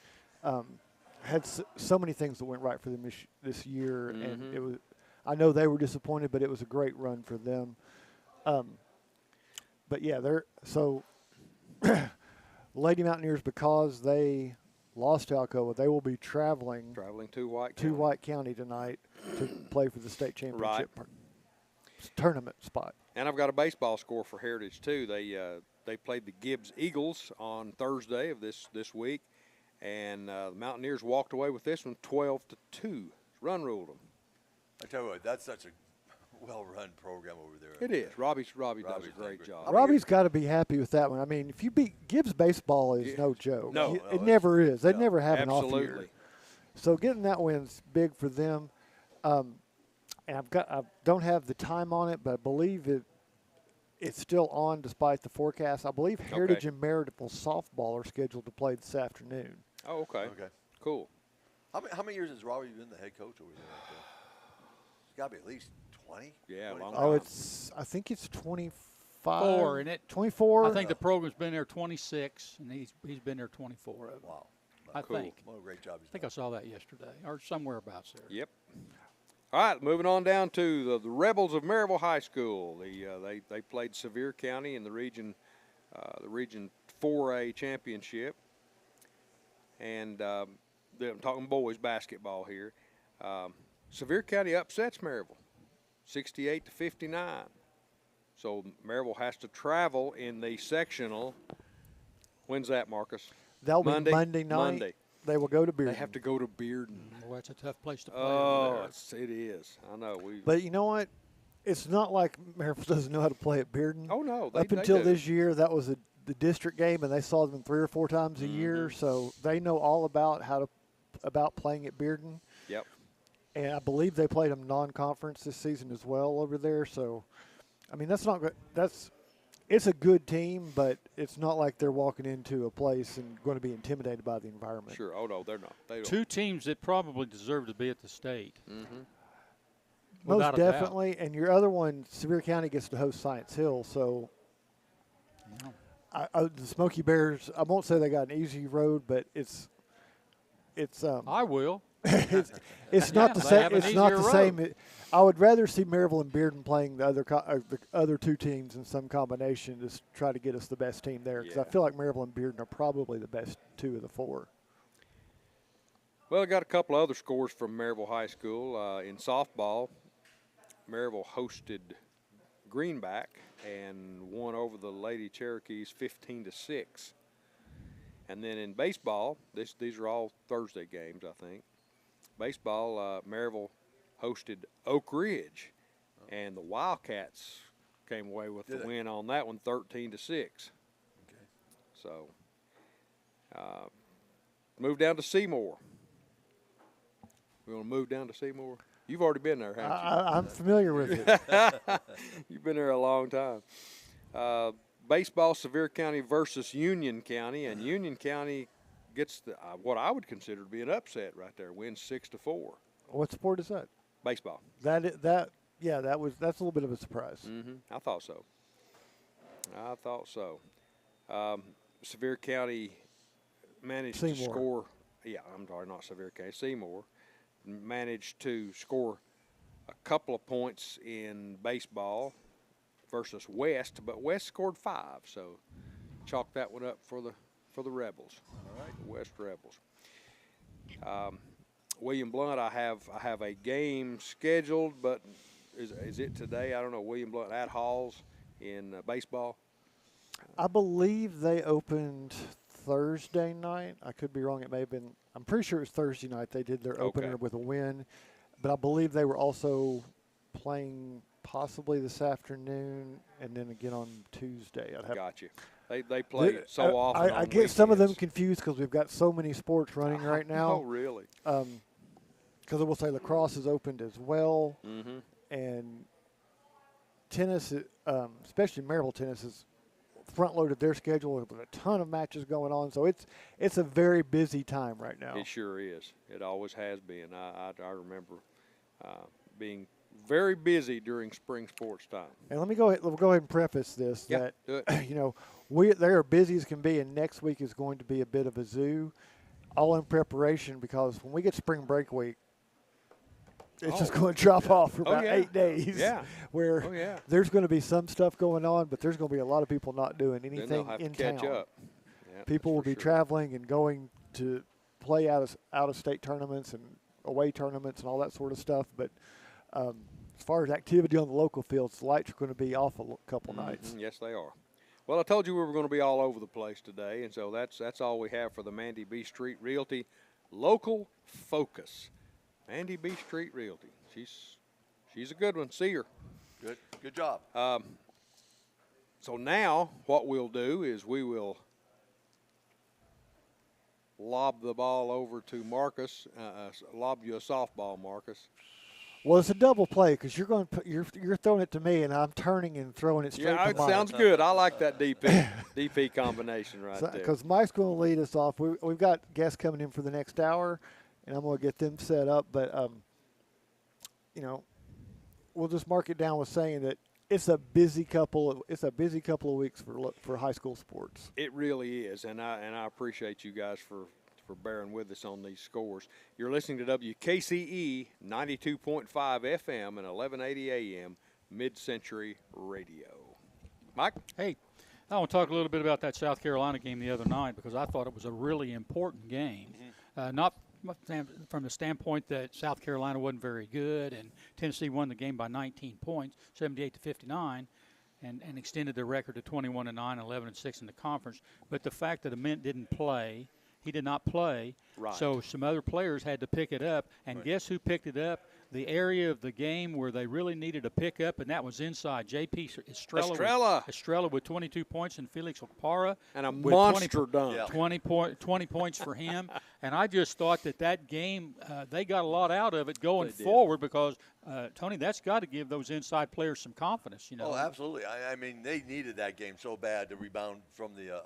Had so many things that went right for them this year, and it was. I know they were disappointed, but it was a great run for them. But yeah, Lady Mountaineers, because they lost to Alcoa, they will be traveling to White County tonight to play for the state championship tournament spot. And I've got a baseball score for Heritage too. They played the Gibbs Eagles on Thursday of this week, and the Mountaineers walked away with this one 12-2. Run ruled them. I tell you what, that's such a well-run program over there. It is. Robbie does a great job. Robbie's got to be happy with that one. I mean, if you beat Gibbs baseball is no joke. No, it never is. They never have an off absolutely. year. So getting that win's big for them. And I don't have the time on it, but I believe it's still on despite the forecast. I believe Heritage and Maryville softball are scheduled to play this afternoon. Oh, okay. Cool. How many years has Robbie been the head coach over there? It's got to be at least 20. Yeah, long Oh, time. I think it's 25. 4, isn't it? 24. I think the program's been there 26, and he's been there 24 of them. Wow. I think. What a great job he's I think done. I saw that yesterday, or somewhere abouts there. Yep. All right, moving on down to the Rebels of Maryville High School. They played Sevier County in the Region 4A championship, and I'm talking boys basketball here. Sevier County upsets Maryville, 68-59. So Maryville has to travel in the sectional. When's that, Marcus? That'll be Monday night. Monday. They will go to Bearden. They have to go to Bearden. Well, that's a tough place to play. Oh, it is. I know. But you know what? It's not like Maryville doesn't know how to play at Bearden. Oh, no. Up until this year, that was the district game, and they saw them 3 or 4 times a year. So they know all about about playing at Bearden. Yep. And I believe they played them non-conference this season as well over there. So, I mean, that's not good. It's a good team, but it's not like they're walking into a place and going to be intimidated by the environment. Sure. Oh, no, they're not. They don't. 2 teams that probably deserve to be at the state. Most definitely. And your other one, Sevier County gets to host Science Hill. So, the Smoky Bears, I won't say they got an easy road, but it's I will. it's not the same. It's not the same. I would rather see Maryville and Bearden playing the other 2 teams in some combination to try to get us the best team there, because I feel like Maryville and Bearden are probably the best 2 of the 4. Well, I got a couple other scores from Maryville High School. In softball, Maryville hosted Greenback and won over the Lady Cherokees 15-6. And then in baseball, these are all Thursday games, I think. Baseball, Maryville hosted Oak Ridge, and the Wildcats came away with the win on that one, 13-6. Okay. So, move down to Seymour. We want to move down to Seymour. You've already been there, haven't you? I'm familiar with it. You've been there a long time. Baseball, Sevier County versus Union County, and Union County gets what I would consider to be an upset right there. Wins 6-4. What sport is that? Baseball. That's a little bit of a surprise. I thought so. Sevier County managed to score. Yeah, I'm sorry, not Sevier County. Seymour managed to score a couple of points in baseball versus West, but West scored 5, so chalk that one up for the Rebels. All right, the West Rebels. William Blount, I have a game scheduled, but is it today? I don't know. William Blount at Halls in baseball. I believe they opened Thursday night. I could be wrong. It may have been. I'm pretty sure it was Thursday night. They did their opener with a win, but I believe they were also playing possibly this afternoon and then again on Tuesday. Got you. They play so often. I get some of them confused because we've got so many sports running right now. Oh, really? Because I will say lacrosse is opened as well, and tennis, especially Maryville tennis, is front-loaded their schedule with a ton of matches going on. So it's a very busy time right now. It sure is. It always has been. I remember being very busy during spring sports time. And we'll go ahead and preface this that they are busy as can be, and next week is going to be a bit of a zoo, all in preparation because when we get spring break week, it's just going to drop off for about 8 days. Yeah. Where there's going to be some stuff going on, but there's going to be a lot of people not doing anything in town. Catch up. Yeah, people will be traveling and going to play out of state tournaments and away tournaments and all that sort of stuff. But as far as activity on the local fields, the lights are going to be off a couple nights. Yes, they are. Well, I told you we were going to be all over the place today, and so that's all we have for the Mandy B. Street Realty Local Focus. Mandy B. Street Realty. She's a good one. See her. Good job. So now what we'll do is we will lob the ball over to Marcus. Lob you a softball, Marcus. Well, it's a double play because you're throwing it to me and I'm turning and throwing it straight to Mike. Yeah, it sounds good. I like that DP combination right there. Because Mike's going to lead us off. We've got guests coming in for the next hour, and I'm going to get them set up. But we'll just mark it down with saying that it's a busy couple of weeks for high school sports. It really is, and I appreciate you guys for bearing with us on these scores. You're listening to WKCE 92.5 FM and 1180 AM Mid-Century Radio. Mike? Hey, I want to talk a little bit about that South Carolina game the other night because I thought it was a really important game. Not from the standpoint that South Carolina wasn't very good and Tennessee won the game by 19 points, 78-59, and extended their record to 21-9, 11-6 in the conference. But the fact that Ament didn't play, he did not play, so some other players had to pick it up. And guess who picked it up? The area of the game where they really needed a pickup, and that was inside. J.P. Estrella with 22 points, and Felix Okpara. And a monster dunk. 20 points for him. And I just thought that game, they got a lot out of it going forward because, Tony, that's got to give those inside players some confidence. Oh, absolutely. I mean, they needed that game so bad to rebound from the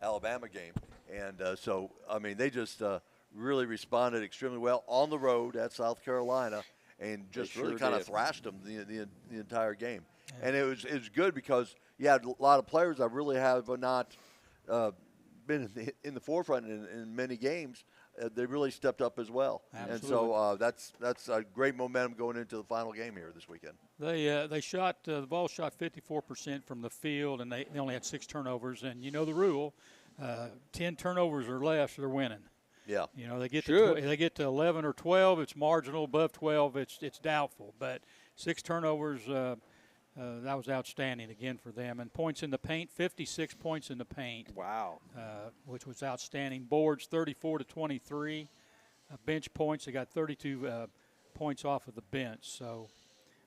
Alabama game. And so, I mean, they just really responded extremely well on the road at South Carolina and just really kind of thrashed them the entire game. Yeah. And it was good because you had a lot of players that really have not been in the forefront in many games. They really stepped up as well. Absolutely. And so that's a great momentum going into the final game here this weekend. They shot the ball shot 54% from the field, and they only had 6 turnovers. And you know the rule. 10 turnovers or less, they're winning. Yeah. They get to 11 or 12, it's marginal. Above 12, it's doubtful. But 6 turnovers, that was outstanding again for them. And points in the paint, 56 points in the paint. Wow. Which was outstanding. Boards, 34-23. Bench points, they got 32 points off of the bench. So.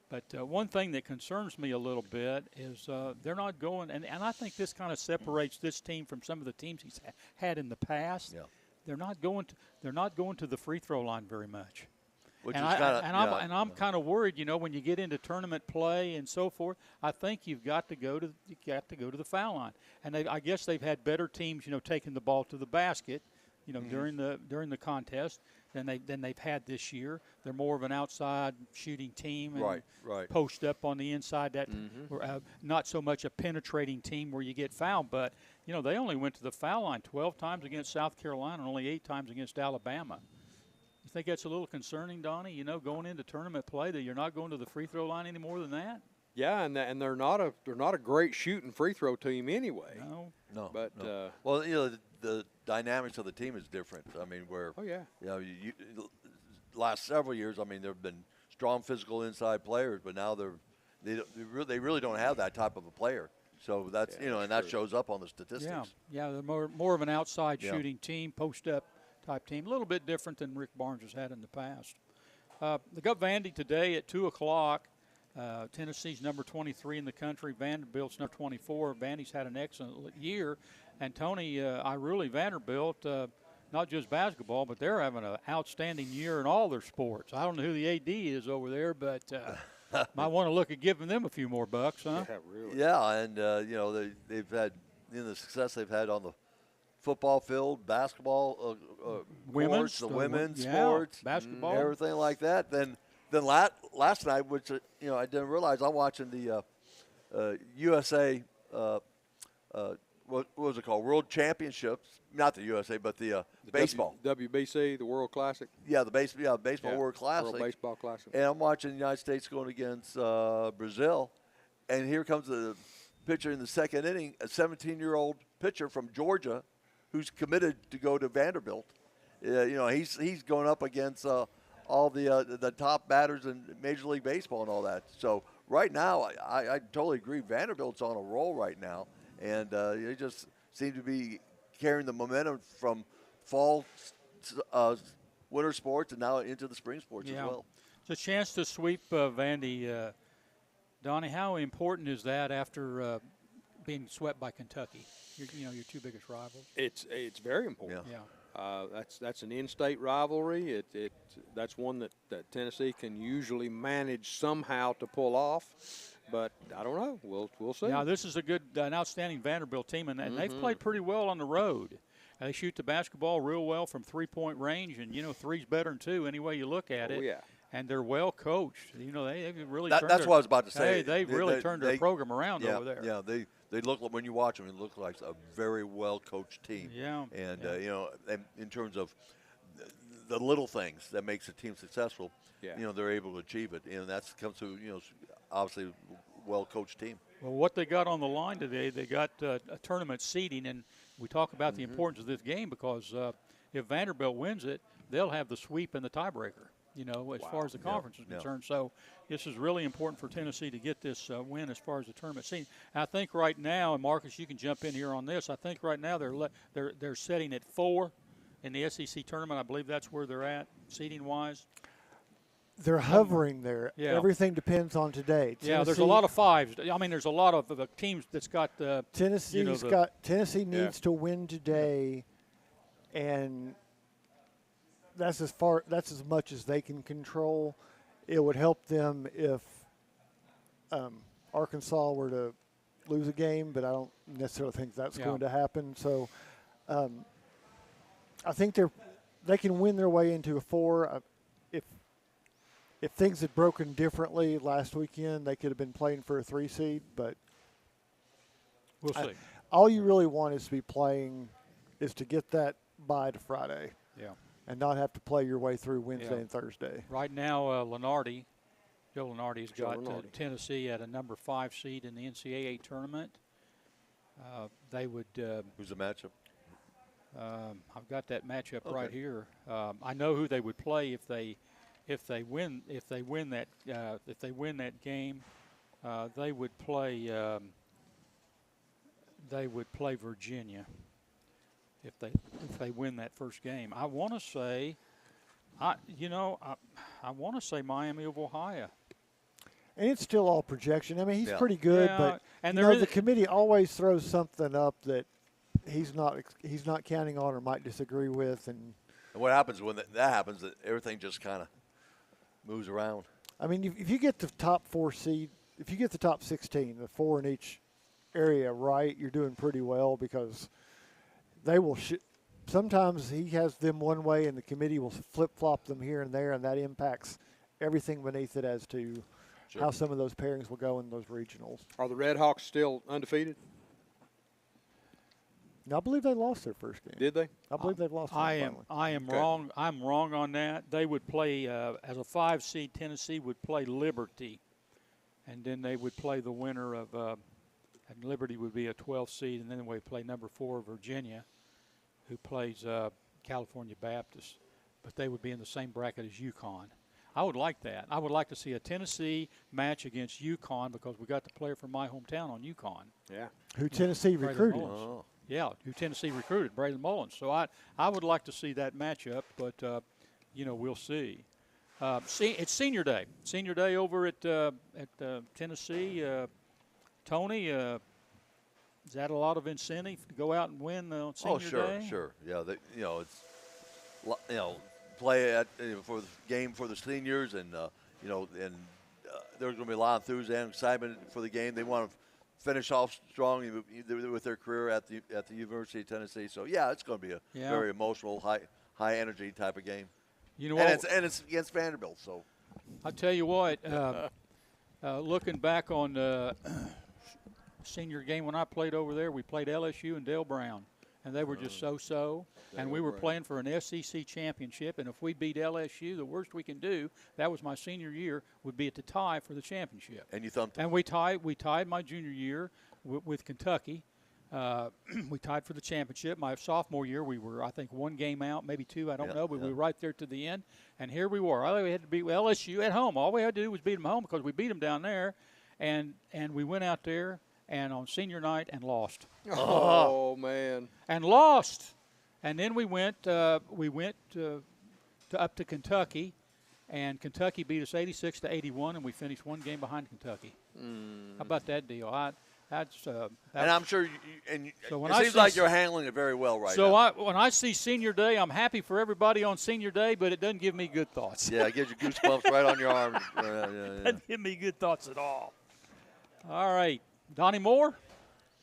But one thing that concerns me a little bit is they're not going, and I think this kind of separates this team from some of the teams he's had in the past. Yeah. they're not going to the free throw line very much. Which And, is kinda, I'm kind of worried, when you get into tournament play and so forth. I think you've got to go to the foul line. And I guess they've had better teams, taking the ball to the basket, during the contest than they've had this year. They're more of an outside shooting team, and right. post up on the inside. That not so much a penetrating team where you get fouled, but they only went to the foul line 12 times against South Carolina, and only 8 times against Alabama. You think that's a little concerning, Donnie? Going into tournament play that you're not going to the free throw line any more than that? Yeah, and they're not a great shooting free throw team anyway. No. But well, the dynamics of the team is different. I mean, where you last several years, I mean, there have been strong physical inside players, but now they really don't have that type of a player. So that's and that shows up on the statistics. Yeah, they're more of an outside shooting team, post up type team, a little bit different than Rick Barnes has had in the past. They got Vandy today at 2:00. Tennessee's number 23 in the country. Vanderbilt's number 24. Vandy's had an excellent year. And Tony, Vanderbilt, not just basketball, but they're having an outstanding year in all their sports. I don't know who the AD is over there, but might want to look at giving them a few more bucks, huh? Yeah, really. Yeah, and they've had the success they've had on the football field, basketball, women's sports, basketball, everything like that. Then last night, which I didn't realize, I'm watching the USA. What was it called? World Championships. Not the USA, but the baseball. WBC, the World Classic. Yeah, the baseball World Classic. World Baseball Classic. And I'm watching the United States going against Brazil, and here comes the pitcher in the second inning, a 17-year-old pitcher from Georgia, who's committed to go to Vanderbilt. He's going up against all the top batters in Major League Baseball and all that. So right now, I totally agree. Vanderbilt's on a roll right now, and they just seem to be carrying the momentum from fall, winter sports, and now into the spring sports as well. It's a chance to sweep Vandy. Donnie, how important is that after being swept by Kentucky? Your two biggest rivals. It's very important. Yeah. That's an in-state rivalry. That's one that Tennessee can usually manage somehow to pull off, but I don't know. We'll see. Yeah, this is an outstanding Vanderbilt team, and they've played pretty well on the road. They shoot the basketball real well from three-point range, and three's better than two any way you look at it. Oh yeah. And they're well coached. They really. That's what I was about to say. They've really turned their program around over there. Yeah, they look like, when you watch them, it looks like a very well coached team. Yeah. And in terms of the little things that makes a team successful, they're able to achieve it, and that comes to obviously well coached team. Well, what they got on the line today, they got a tournament seeding, and we talk about the importance of this game because if Vanderbilt wins it, they'll have the sweep and the tiebreaker. As far as the conference is concerned. So this is really important for Tennessee to get this win as far as the tournament seeding. I think right now, and Marcus, you can jump in here on this. I think right now they're setting at 4 in the SEC tournament. I believe that's where they're at seeding wise. They're hovering there. Yeah. Everything depends on today. Tennessee, there's a lot of 5s. I mean, there's a lot of teams that's got Tennessee needs to win today, and that's as much as they can control. It would help them if Arkansas were to lose a game, but I don't necessarily think that's going to happen. So I think they can win their way into a 4. If things had broken differently last weekend, they could have been playing for a 3 seed, but we'll see. All you really want is to get that bye to Friday. Yeah. And not have to play your way through Wednesday and Thursday. Right now, Joe Lunardi's got Tennessee at a number 5 seed in the NCAA tournament. They would. Who's the matchup? I've got that matchup right here. I know who they would play if they win that game. They would play Virginia. If they win that first game, I want to say, I want to say Miami of Ohio. And it's still all projection. I mean, he's pretty good, but and the committee always throws something up that he's not counting on or might disagree with. And what happens when that happens? That everything just kind of moves around. I mean, if you get the top 4 seed, if you get the top 16, the 4 in each area right, you're doing pretty well because they will. Sometimes he has them one way, and the committee will flip-flop them here and there, and that impacts everything beneath it as to how some of those pairings will go in those regionals. Are the Red Hawks still undefeated? No, I believe they lost their first game. Did they? I believe they've lost. I am wrong. I'm wrong on that. They would play as a 5 seed. Tennessee would play Liberty, and then they would play the winner of. And Liberty would be a 12 seed, and then they would play number 4 Virginia, who plays California Baptist, but they would be in the same bracket as UConn. I would like that. I would like to see a Tennessee match against UConn because we got the player from my hometown on UConn. Yeah. Who Tennessee recruited. Oh. Yeah, who Tennessee recruited, Braylon Mullins. So I would like to see that matchup, but, we'll see. It's senior day. Senior day over at Tennessee. Tony, is that a lot of incentive to go out and win on senior day? Oh, sure. Yeah, play at for the game for the seniors, and there's going to be a lot of enthusiasm and excitement for the game. They want to finish off strong with their career at the University of Tennessee. So yeah, it's going to be a very emotional, high energy type of game. You know what? And it's against Vanderbilt. So I tell you what, looking back on senior game when I played over there, we played LSU and Dale Brown, and they were just so-so. And we were playing for an SEC championship, and if we beat LSU, the worst we can do, that was my senior year, would be at the tie for the championship. And you thumped them. And we tied my junior year with Kentucky. We tied for the championship. My sophomore year, we were, I think, 1 game out, maybe 2, I don't know, but we were right there to the end. And here we were. All we had to beat LSU at home. All we had to do was beat them home because we beat them down there, and we went out there and on senior night and lost. Oh man! And lost. And then we went up to Kentucky, and Kentucky beat us 86-81, and we finished 1 game behind Kentucky. How about that deal? And I'm sure it seems like you're handling it very well right So now. when I see Senior Day, I'm happy for everybody on Senior Day, but it doesn't give me good thoughts. Yeah, it gives you goosebumps right on your arm. Doesn't give me good thoughts at all. All right, Donnie Moore.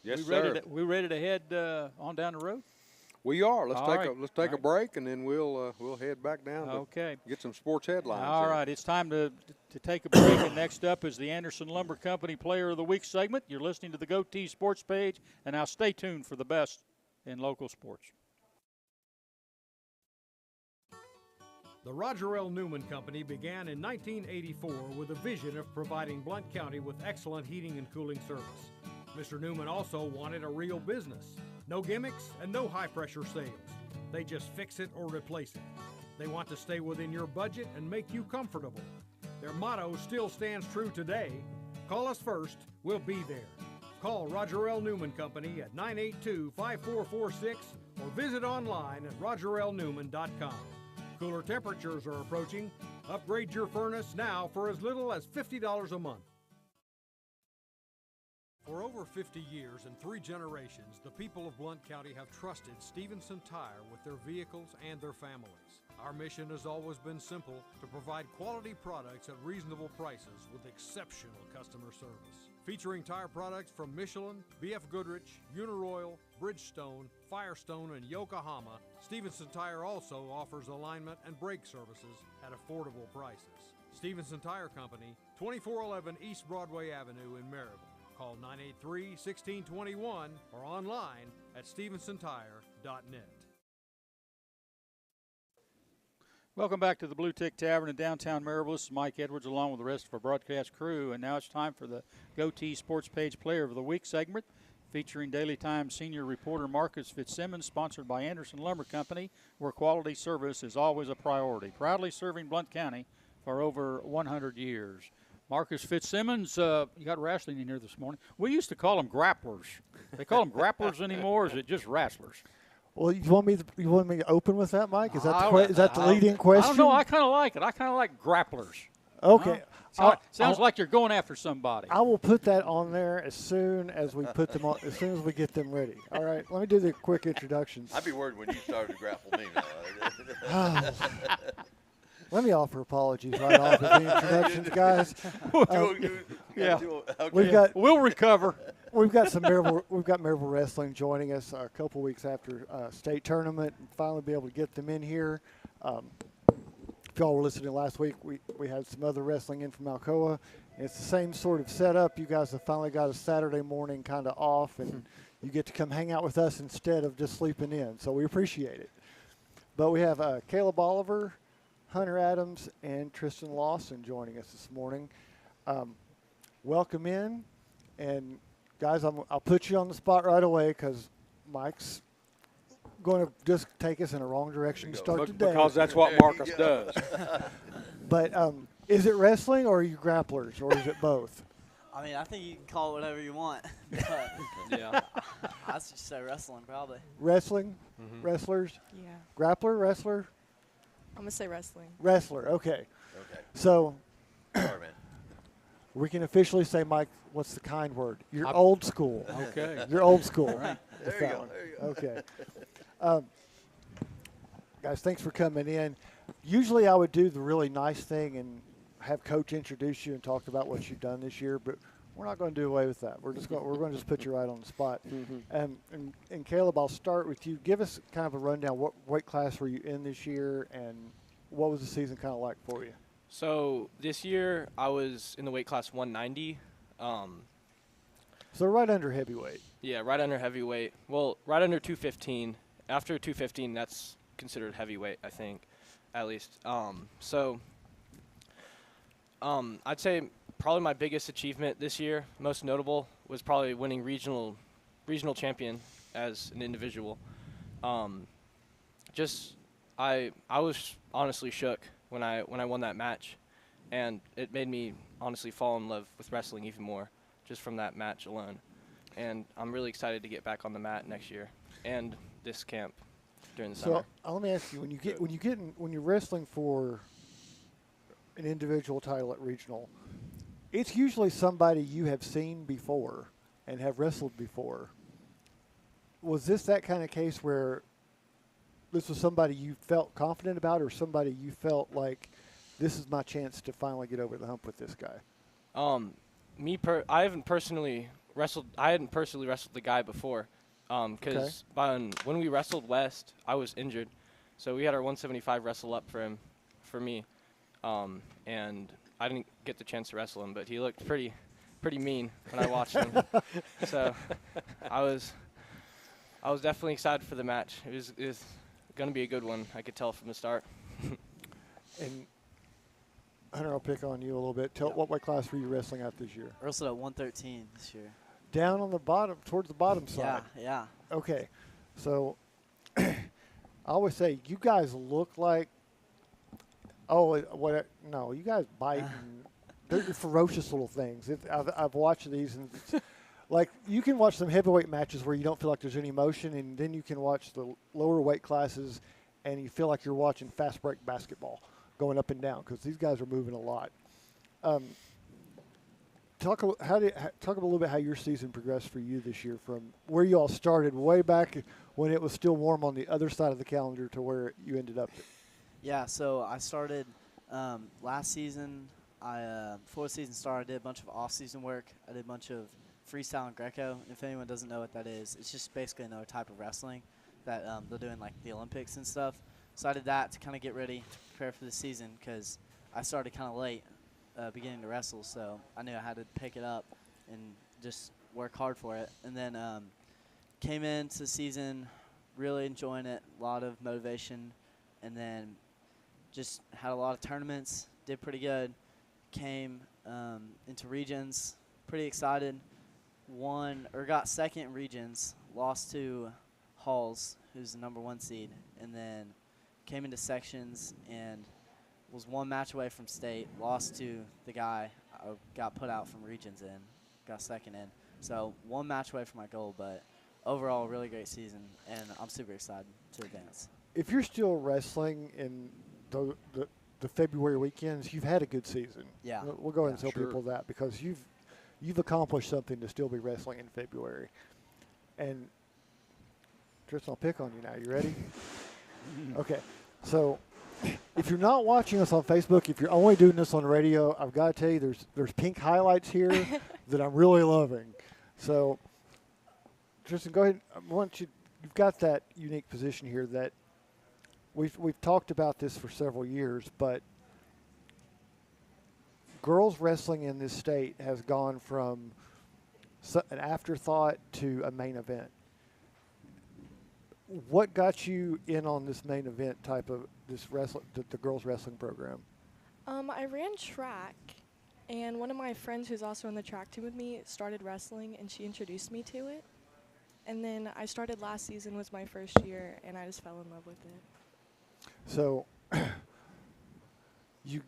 Yes, sir. We ready to head on down the road? We are. Let's take a break, and then we'll head back down. Okay. Get some sports headlines. All right, it's time to take a break. And next up is the Anderson Lumber Company Player of the Week segment. You're listening to the GoTeez Sports Page, and now stay tuned for the best in local sports. The Roger L. Newman Company began in 1984 with a vision of providing Blount County with excellent heating and cooling service. Mr. Newman also wanted a real business. No gimmicks and no high-pressure sales. They just fix it or replace it. They want to stay within your budget and make you comfortable. Their motto still stands true today. Call us first, we'll be there. Call Roger L. Newman Company at 982-5446 or visit online at rogerlnewman.com. Cooler temperatures are approaching. Upgrade your furnace now for as little as $50 a month. For over 50 years and 3 generations, the people of Blount County have trusted Stevenson Tire with their vehicles and their families. Our mission has always been simple: to provide quality products at reasonable prices with exceptional customer service. Featuring tire products from Michelin, BF Goodrich, Uniroyal, Bridgestone, Firestone, and Yokohama, Stevenson Tire also offers alignment and brake services at affordable prices. Stevenson Tire Company, 2411 East Broadway Avenue in Maryville. Call 983-1621 or online at stevensontire.net. Welcome back to the Bluetick Tavern in downtown Maryville. This is Mike Edwards along with the rest of our broadcast crew. And now it's time for the GoTeez Sports Page Player of the Week segment featuring Daily Times senior reporter Marcus Fitzsimmons, sponsored by Anderson Lumber Company, where quality service is always a priority. Proudly serving Blount County for over 100 years. Marcus Fitzsimmons, you got wrestling in here this morning. We used to call them grapplers. They call them grapplers anymore, or is it just wrestlers? Well, you want me to open with that, Mike? Is that the lead-in question? I don't know. I kind of like it. I kind of like grapplers. Okay. Sounds like you're going after somebody. I will put that on there as soon as we put them on, as soon as we get them ready. All right. Let me do the quick introductions. I'd be worried when you started to grapple me now. Let me offer apologies right off at the introductions, guys. We'll recover. We've got Maryville Wrestling joining us a couple weeks after state tournament, and finally be able to get them in here. If y'all were listening last week, we had some other wrestling in from Alcoa. It's the same sort of setup. You guys have finally got a Saturday morning kind of off, and you get to come hang out with us instead of just sleeping in. So we appreciate it. But we have Caleb Oliver, Hunter Adams, and Tristan Lawson joining us this morning. Welcome in. And, guys, I'll put you on the spot right away because Mike's going to just take us in a wrong direction to start today. Because that's what Marcus does. But is it wrestling or are you grapplers, or is it both? I mean, I think you can call it whatever you want. But Yeah. I'd just say wrestling, probably. Wrestling? Wrestlers? Yeah. Grappler? Wrestler? I'm going to say wrestling. Wrestler, okay. Okay. So Sorry, man. we can officially say, Mike, what's the kind word? You're old school. Okay. You're old school. Right. There you go. There you go. Okay. Guys, thanks for coming in. Usually I would do the really nice thing and have Coach introduce you and talk about what you've done this year, but we're not going to do away with that. We're going to just put you right on the spot. And Caleb, I'll start with you. Give us kind of a rundown. What weight class were you in this year, and what was the season kind of like for you? So this year I was in the weight class 190. So right under heavyweight. Yeah, right under heavyweight. Well, right under 215. After 215, that's considered heavyweight, I think, at least. I'd say probably my biggest achievement this year, most notable, was probably winning regional champion as an individual. I was honestly shook when I won that match, and it made me honestly fall in love with wrestling even more just from that match alone. And I'm really excited to get back on the mat next year and this camp during the summer. So let me ask you: when you're wrestling for an individual title at regional, it's usually somebody you have seen before and have wrestled before. Was this that kind of case where this was somebody you felt confident about, or somebody you felt like this is my chance to finally get over the hump with this guy? I hadn't personally wrestled the guy before, because when we wrestled West, I was injured, so we had our 175 wrestle up for me, and I didn't get the chance to wrestle him, but he looked pretty mean when I watched him. So I was definitely excited for the match. It was going to be a good one. I could tell from the start. And Hunter, I'll pick on you a little bit. What weight class were you wrestling at this year? I wrestled at 113 this year. Down on the bottom, towards the bottom side. Yeah. Okay, so I always say you guys look like. No, you guys bite. And they're ferocious little things. I've watched these, and it's like you can watch some heavyweight matches where you don't feel like there's any motion, and then you can watch the lower weight classes, and you feel like you're watching fast break basketball going up and down because these guys are moving a lot. Talk a little bit how your season progressed for you this year, from where you all started way back when it was still warm on the other side of the calendar to where you ended up. Yeah, so I started last season. Before the season started, I did a bunch of off-season work. I did a bunch of freestyle and Greco. If anyone doesn't know what that is, it's just basically another type of wrestling that they're doing like the Olympics and stuff. So I did that to kind of get ready to prepare for the season because I started kind of late beginning to wrestle. So I knew I had to pick it up and just work hard for it. And then came into the season really enjoying it, a lot of motivation, and then just had a lot of tournaments, did pretty good. Came into regions, pretty excited. Got second in regions, lost to Halls, who's the #1 seed, and then came into sections and was one match away from state, lost to the guy I got put out from regions in, got second in. So one match away from my goal, but overall, really great season, and I'm super excited to advance. If you're still wrestling in the the February weekends, you've had a good season. Yeah. We'll go ahead and tell sure. people that because you've accomplished something to still be wrestling in February. And Tristan, I'll pick on you now. You ready? Okay. So if you're not watching us on Facebook, if you're only doing this on radio, I've got to tell you there's pink highlights here that I'm really loving. So Tristan, go ahead. You've got that unique position here that we've talked about this for several years, but girls wrestling in this state has gone from an afterthought to a main event. What got you in on this main event type of this the girls wrestling program? I ran track, and one of my friends who's also in the track team with me started wrestling, and she introduced me to it. And then I started last season was my first year, and I just fell in love with it. So you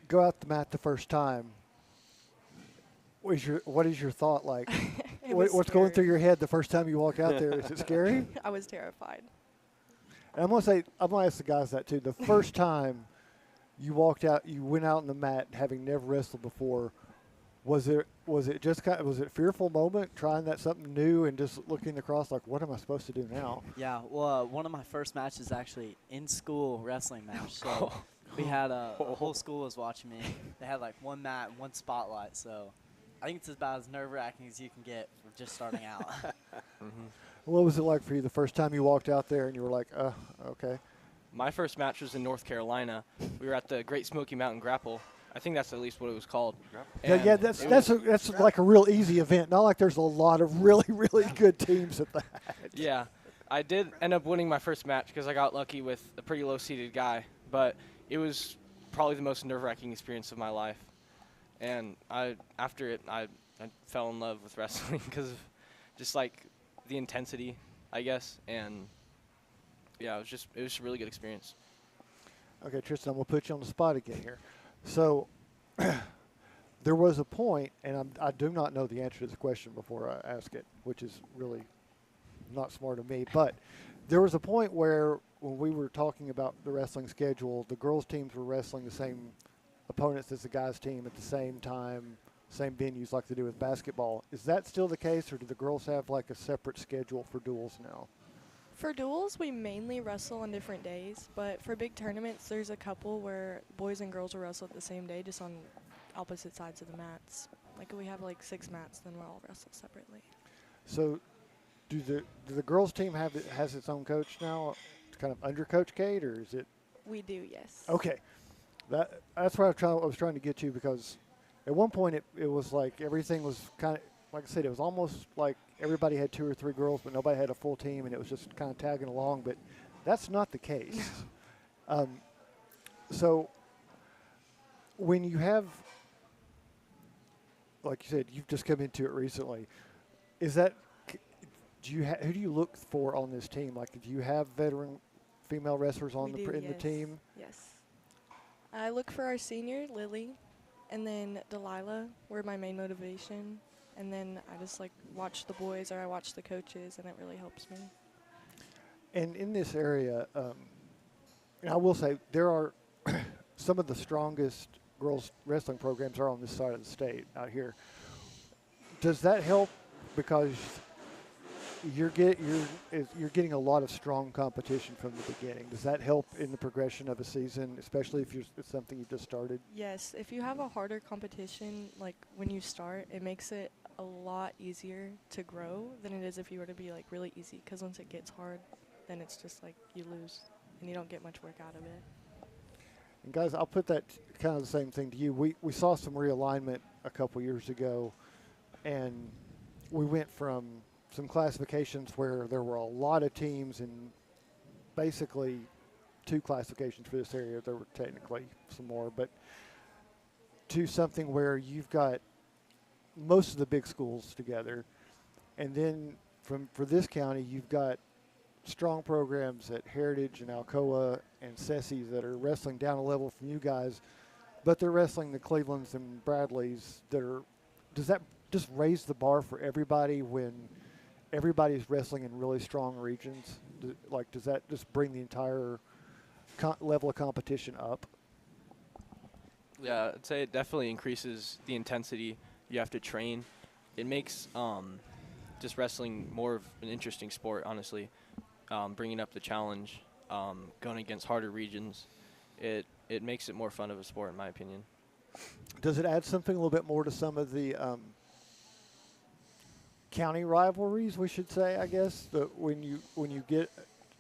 go out the mat the first time. What is your thought like? What's going through your head the first time you walk out there? Is it scary? I was terrified. And I'm gonna ask the guys that too. The first time you went out on the mat having never wrestled before. Was it a fearful moment trying something new and just looking across like, what am I supposed to do now? Yeah, well, one of my first matches actually in school wrestling match. So we had a whole school was watching me. They had like one mat, one spotlight. So I think it's about as nerve-wracking as you can get for just starting out. What was it like for you the first time you walked out there and you were like, okay? My first match was in North Carolina. We were at the Great Smoky Mountain Grapple. I think that's at least what it was called. Yeah, that's like a real easy event. Not like there's a lot of really, really good teams at that. Yeah, I did end up winning my first match because I got lucky with a pretty low-seeded guy. But it was probably the most nerve-wracking experience of my life. And after it, I fell in love with wrestling because of just like the intensity, I guess. And yeah, it was a really good experience. Okay, Tristan, we'll put you on the spot again here. So there was a point, and I do not know the answer to this question before I ask it, which is really not smart of me. But there was a point where when we were talking about the wrestling schedule, the girls' teams were wrestling the same opponents as the guys' team at the same time, same venues like they do with basketball. Is that still the case, or do the girls have like a separate schedule for duels now? For duels, we mainly wrestle on different days, but for big tournaments, there's a couple where boys and girls will wrestle at the same day, just on opposite sides of the mats. Like if we have like 6 mats, then we'll all wrestle separately. So do the girls' team has its own coach now, kind of under Coach Cade, or is it? We do, yes. Okay. That's where I was trying to get to, because at one point it was like everything was kind of, like I said, it was almost like everybody had 2 or 3 girls, but nobody had a full team, and it was just kind of tagging along. But that's not the case. So when you have, like you said, you've just come into it recently, who do you look for on this team? Like, do you have veteran female wrestlers in the team? Yes. I look for our senior, Lily, and then Delilah were my main motivation. And then I just like watch the boys, or I watch the coaches, and it really helps me. And in this area, and I will say there are some of the strongest girls wrestling programs are on this side of the state out here. Does that help because you're getting a lot of strong competition from the beginning? Does that help in the progression of a season, especially if it's something you just started? Yes, if you have a harder competition, like when you start, it makes it a lot easier to grow than it is if you were to be like really easy, because once it gets hard, then it's just like you lose and you don't get much work out of it. And guys, I'll put that kind of the same thing to you. We saw some realignment a couple years ago, and we went from some classifications where there were a lot of teams and basically 2 classifications for this area. There were technically some more, but to something where you've got most of the big schools together, and then for this county, you've got strong programs at Heritage and Alcoa and Cessie's that are wrestling down a level from you guys, but they're wrestling the Clevelands and Bradleys that are. Does that just raise the bar for everybody when everybody's wrestling in really strong regions? Does that just bring the entire level of competition up? Yeah, I'd say it definitely increases the intensity you have to train. It makes just wrestling more of an interesting sport, honestly. Bringing up the challenge, going against harder regions, it makes it more fun of a sport, in my opinion. Does it add something a little bit more to some of the county rivalries, we should say, I guess, when you get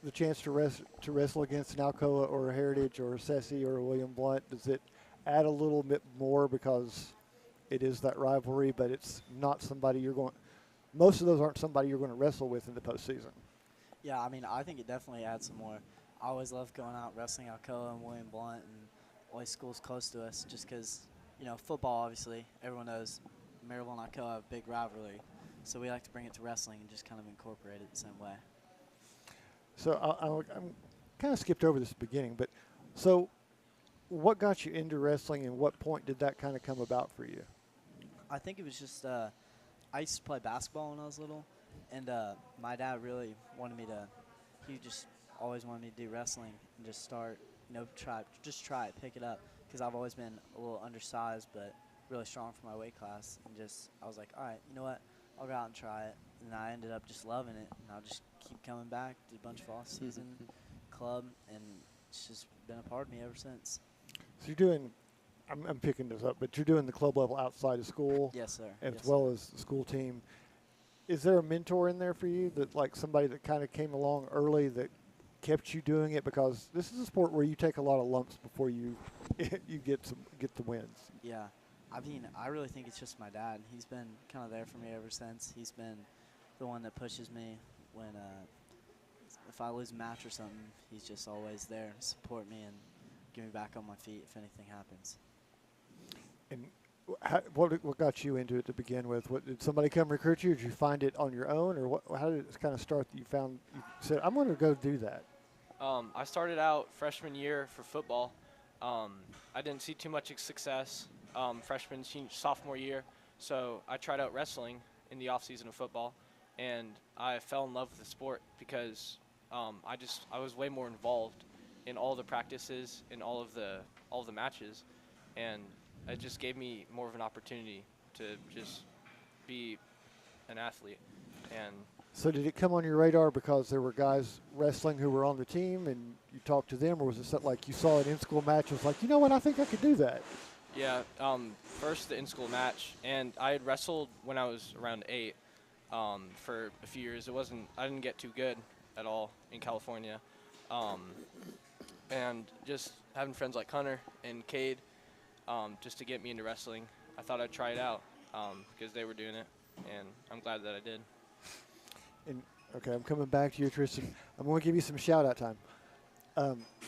the chance to wrestle against an Alcoa or a Heritage or a Sessi or a William Blount, does it add a little bit more because it is that rivalry, but it's not somebody most of those aren't somebody you're going to wrestle with in the postseason? Yeah, I mean, I think it definitely adds some more. I always love going out wrestling Alcoa and William Blount and all these schools close to us just because, football, obviously, everyone knows Maryville and Alcoa have a big rivalry. So we like to bring it to wrestling and just kind of incorporate it the same way. So I'm kind of skipped over this at the beginning, but so what got you into wrestling and what point did that kind of come about for you? I think it was just I used to play basketball when I was little, and my dad really wanted me to – he just always wanted me to do wrestling and just start, try it, pick it up, because I've always been a little undersized but really strong for my weight class. And I was like, all right, you know what? I'll go out and try it. And I ended up just loving it, and I'll just keep coming back, did a bunch of off-season club, and it's just been a part of me ever since. So you're doing – I'm picking this up, but you're doing the club level outside of school? Yes, sir. As well as the school team. Is there a mentor in there for you, that like somebody that kind of came along early that kept you doing it? Because this is a sport where you take a lot of lumps before you get the wins. Yeah. I mean, I really think it's just my dad. He's been kind of there for me ever since. He's been the one that pushes me when if I lose a match or something. He's just always there to support me and get me back on my feet if anything happens. And what got you into it to begin with? Did somebody come recruit you? Did you find it on your own, or how did it kind of start that you said, I'm going to go do that? I started out freshman year for football. I didn't see too much success freshman, sophomore year, so I tried out wrestling in the off-season of football, and I fell in love with the sport because I was way more involved in all the practices and all of the matches, and it just gave me more of an opportunity to just be an athlete. And so did it come on your radar because there were guys wrestling who were on the team and you talked to them, or was it something like you saw an in-school match and was like, you know what, I think I could do that? Yeah, first the in-school match, and I had wrestled when I was around 8 for a few years. I didn't get too good at all in California. And just having friends like Hunter and Cade just to get me into wrestling, I thought I'd try it out because they were doing it, and I'm glad that I did. And okay, I'm coming back to you, Tristan. I'm going to give you some shout-out time.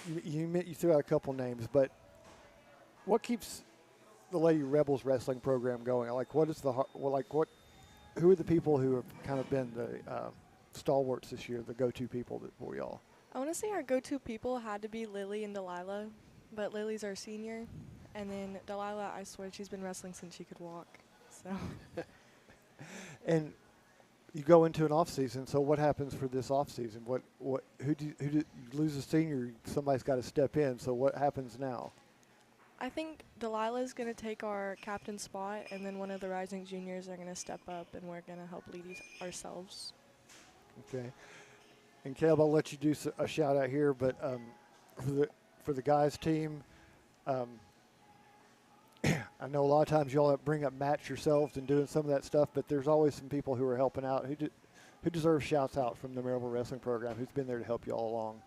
You threw out a couple names, but what keeps the Lady Rebels wrestling program going? Like, who are the people who have kind of been the stalwarts this year, the go-to people for y'all? I want to say our go-to people had to be Lily and Delilah, but Lily's our senior. And then Delilah, I swear, she's been wrestling since she could walk. So. And you go into an off season. So what happens for this off season? Who do you lose a senior? Somebody's got to step in. So what happens now? I think Delilah's going to take our captain spot, and then one of the rising juniors are going to step up, and we're going to help lead ourselves. Okay. And Caleb, I'll let you do a shout out here, but for the guys team. I know a lot of times y'all bring up match yourselves and doing some of that stuff, but there's always some people who are helping out who deserve shouts out from the Maryville Wrestling Program, who's been there to help you all along.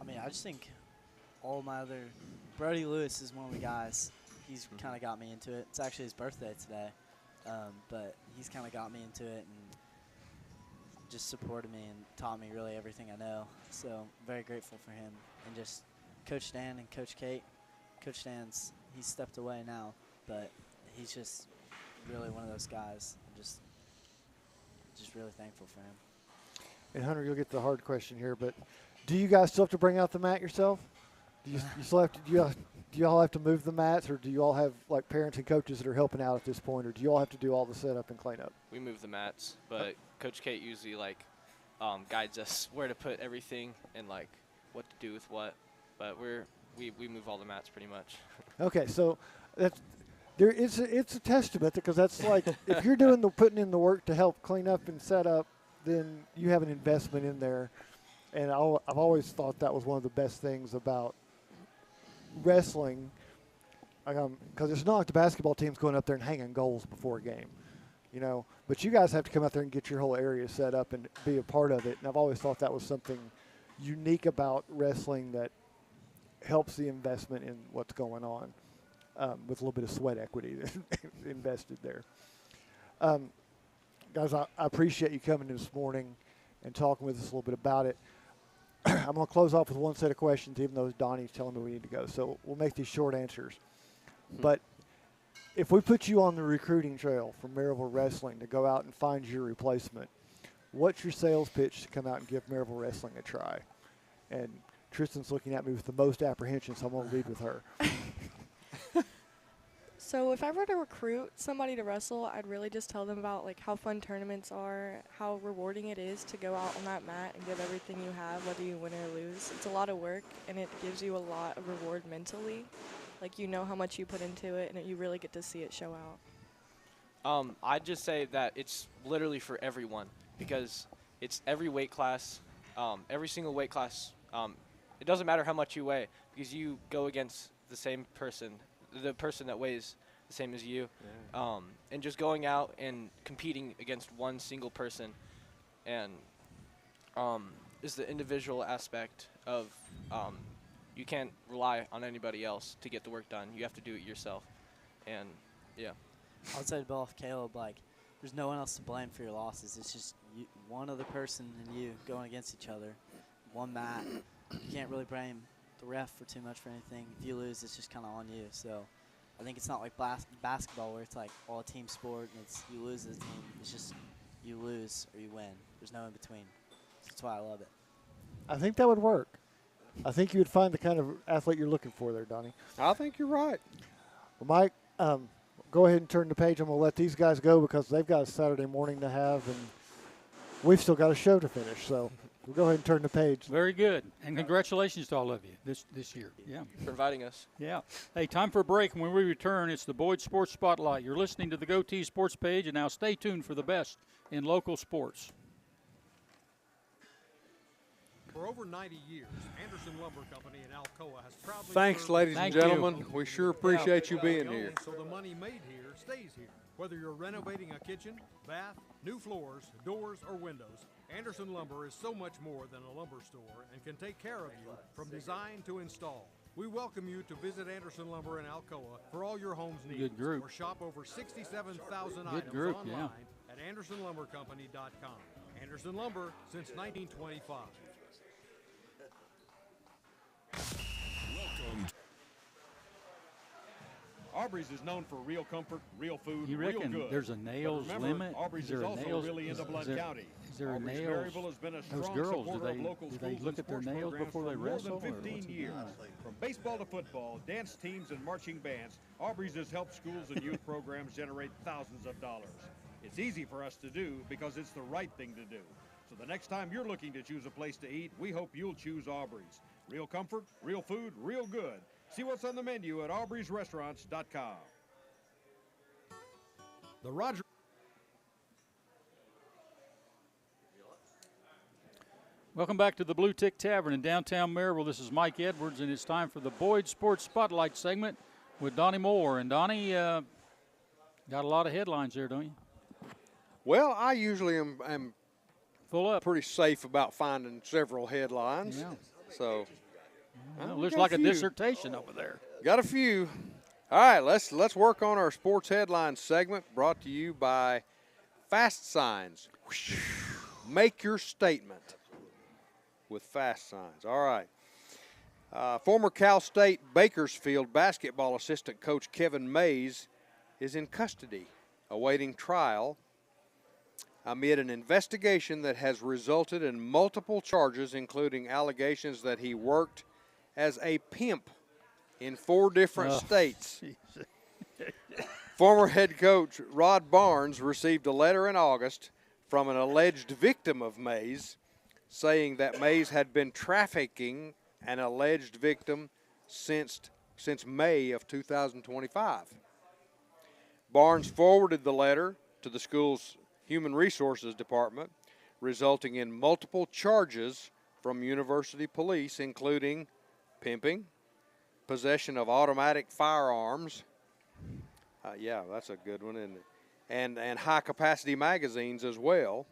I mean, I just think all my other – Brody Lewis is one of the guys. He's kind of got me into it. It's actually his birthday today, but he's kind of got me into it and just supported me and taught me really everything I know. So very grateful for him. And just Coach Dan and Coach Kate. Coach Dan's – he's stepped away now, but he's just really one of those guys. I'm just really thankful for him. And Hunter, you'll get the hard question here, but do you guys still have to bring out the mat yourself? Do you still have to? Do you all have to move the mats, or do you all have like parents and coaches that are helping out at this point, or do you all have to do all the setup and cleanup? We move the mats, but Coach Kate usually guides us where to put everything and like what to do with what. But we move all the mats pretty much. Okay, so it's a testament, because that's like if you're putting in the work to help clean up and set up, then you have an investment in there. And I've always thought that was one of the best things about wrestling, because it's not like the basketball team's going up there and hanging goals before a game, But you guys have to come out there and get your whole area set up and be a part of it. And I've always thought that was something unique about wrestling that helps the investment in what's going on, with a little bit of sweat equity invested there. Guys, I appreciate you coming this morning and talking with us a little bit about it. I'm going to close off with one set of questions, even though Donnie's telling me we need to go. So we'll make these short answers. But if we put you on the recruiting trail for Maryville Wrestling to go out and find your replacement, what's your sales pitch to come out and give Maryville Wrestling a try? And Tristan's looking at me with the most apprehension, so I'm going to lead with her. So if I were to recruit somebody to wrestle, I'd really just tell them about like how fun tournaments are, how rewarding it is to go out on that mat and give everything you have, whether you win or lose. It's a lot of work, and it gives you a lot of reward mentally. Like, how much you put into it, and you really get to see it show out. I'd just say that it's literally for everyone, because it's every weight class, every single weight class. It doesn't matter how much you weigh, because you go against the same person, the person that weighs the same as you. Yeah. And just going out and competing against one single person and is the individual aspect of you can't rely on anybody else to get the work done. You have to do it yourself. And, yeah. I would say to both Caleb, there's no one else to blame for your losses. It's just one other person and you going against each other. One mat. You can't really blame the ref for too much for anything. If you lose, it's just kind of on you. So I think it's not like basketball where it's like all a team sport and it's you lose as a team. It's just you lose or you win. There's no in between. That's why I love it. I think that would work. I think you would find the kind of athlete you're looking for there, Donnie. I think you're right. Well, Mike, go ahead and turn the page. I'm going to let these guys go because they've got a Saturday morning to have, and we've still got a show to finish. So we'll go ahead and turn the page. Very good. And congratulations to all of you this year. Yeah. For inviting us. Yeah. Hey, time for a break. And when we return, it's the Boyd Sports Spotlight. You're listening to the GoTeez Sports Page, and now stay tuned for the best in local sports. For over 90 years, Anderson Lumber Company in Alcoa has proudly Thanks, ladies and gentlemen. We sure appreciate you being here. So the money made here stays here. Whether you're renovating a kitchen, bath, new floors, doors, or windows, Anderson Lumber is so much more than a lumber store and can take care of you from design to install. We welcome you to visit Anderson Lumber in Alcoa for all your home's needs. Good group. Or shop over 67,000 items group, online at AndersonLumberCompany.com. Anderson Lumber since 1925. Welcome. Aubrey's is known for real comfort, real food, You real reckon good. there's a nails Remember, limit? Aubrey's Is there is a also nails? really into Blount County. Is there a Aubrey's nails? Maryville has been a Those strong girls, do supporter they of local schools and look at their sports nails programs before for they more wrestle? than or 15 what's it? years. From baseball to football, dance teams and marching bands, Aubrey's has helped schools and youth programs generate thousands of dollars. It's easy for us to do because it's the right thing to do. So the next time you're looking to choose a place to eat, we hope you'll choose Aubrey's. Real comfort, real food, real good. See what's on the menu at aubreysrestaurants.com. The Roger. Welcome back to the Bluetick Tavern in downtown Maryville. This is Mike Edwards, and it's time for the Boyd Sports Spotlight segment with Donnie Moore. And Donnie, got a lot of headlines there, don't you? Well, I usually am Full up. pretty safe about finding several headlines. Yeah. So Well, we looks got like a few. dissertation over there. Got a few. All right, let's work on our sports headlines segment, brought to you by Fast Signs. Make your statement with Fast Signs. All right. Former Cal State Bakersfield basketball assistant coach Kevin Mays is in custody, awaiting trial amid an investigation that has resulted in multiple charges, including allegations that he worked as a pimp in 4 different states. Former head coach Rod Barnes received a letter in August from an alleged victim of Mays saying that Mays had been trafficking an alleged victim since May of 2025. Barnes forwarded the letter to the school's Human Resources Department, resulting in multiple charges from university police, including pimping, possession of automatic firearms. Yeah, that's a good one, isn't it? And high-capacity magazines as well,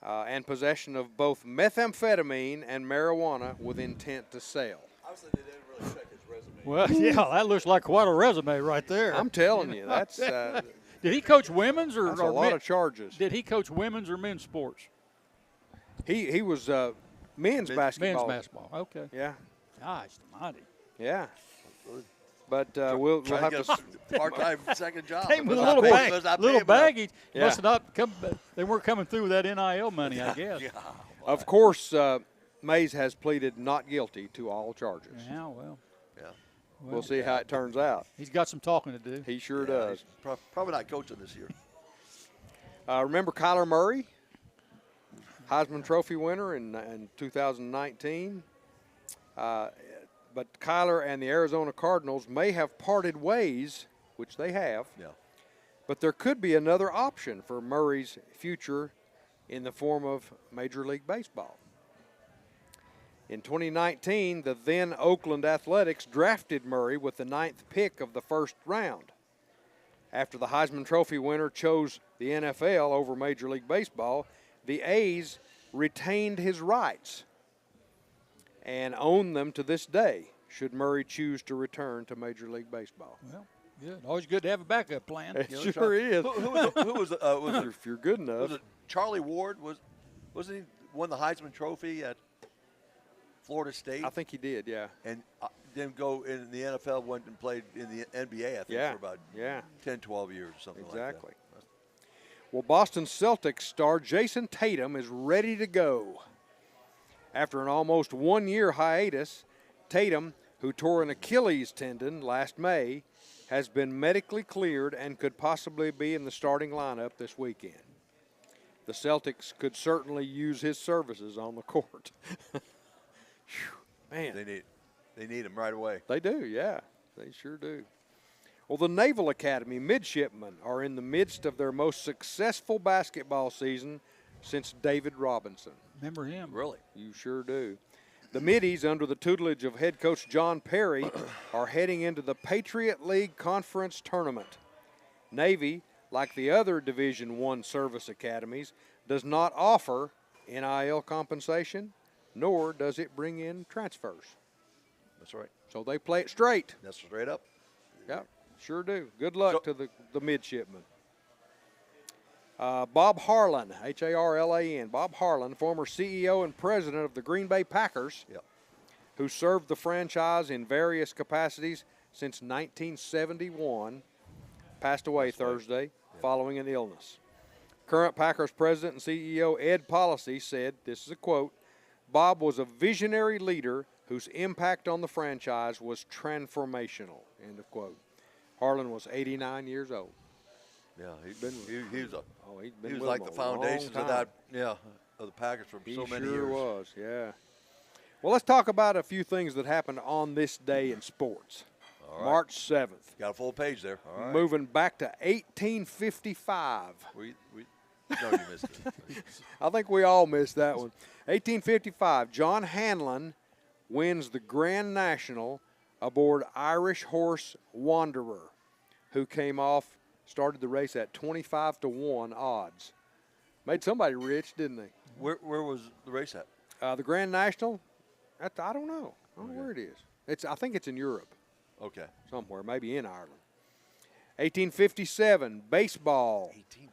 and possession of both methamphetamine and marijuana with intent to sell. Obviously, they didn't really check his resume. Well, yeah, that looks like quite a resume right there. I'm telling you, that's Did he coach women's or a lot of charges. Did he coach women's or men's sports? He was men's basketball. Men's basketball. Okay. Yeah. Gosh, mighty. Yeah. But we'll have to part-time second job. Came with a little baggage. Yeah. Must have not come. They weren't coming through with that NIL money, I guess. Yeah. Of course, Mays has pleaded not guilty to all charges. Yeah, well. Yeah. We'll see how it turns out. He's got some talking to do. He sure does. Probably not coaching this year. Remember Kyler Murray, Heisman Trophy winner in 2019. But Kyler and the Arizona Cardinals may have parted ways, which they have. Yeah. But there could be another option for Murray's future in the form of Major League Baseball. In 2019, the then Oakland Athletics drafted Murray with the 9th pick of the first round. After the Heisman Trophy winner chose the NFL over Major League Baseball, the A's retained his rights and own them to this day, should Murray choose to return to Major League Baseball. Well, good. Always good to have a backup plan. It sure is. Who was if you're good enough. Was it Charlie Ward? Wasn't he won the Heisman Trophy at Florida State? I think he did, yeah. And then go in the NFL, went and played in the NBA, I think, for about 10, 12 years or something exactly. like that. Well, Boston Celtics star Jason Tatum is ready to go. After an almost one-year hiatus, Tatum, who tore an Achilles tendon last May, has been medically cleared and could possibly be in the starting lineup this weekend. The Celtics could certainly use his services on the court. Man. They need him right away. They do, yeah. They sure do. Well, the Naval Academy midshipmen are in the midst of their most successful basketball season since David Robinson. Remember him? Really? You sure do. The Middies, under the tutelage of head coach John Perry, are heading into the Patriot League Conference Tournament. Navy, like the other Division I service academies, does not offer NIL compensation, nor does it bring in transfers. That's right. So they play it straight. That's straight up. Yeah, sure do. Good luck to the midshipmen. Bob Harlan, Harlan, Bob Harlan, former CEO and president of the Green Bay Packers, who served the franchise in various capacities since 1971, passed away Thursday following an illness. Current Packers president and CEO Ed Policy said, this is a quote, "Bob was a visionary leader whose impact on the franchise was transformational," end of quote. Harlan was 89 years old. Yeah, he was like the foundations of that, of the Packers for so many years. He sure was, yeah. Well, let's talk about a few things that happened on this day in sports. All right. March 7th. Got a full page there. All right. Moving back to 1855. No, you missed it. I think we all missed that one. 1855, John Hanlon wins the Grand National aboard Irish horse Wanderer, who started the race at 25-1 odds. Made somebody rich, didn't they? Where was the race at? The Grand National, I don't know. I don't know where it is. I think it's in Europe. Okay. Somewhere, maybe in Ireland. 1857, baseball. 1857.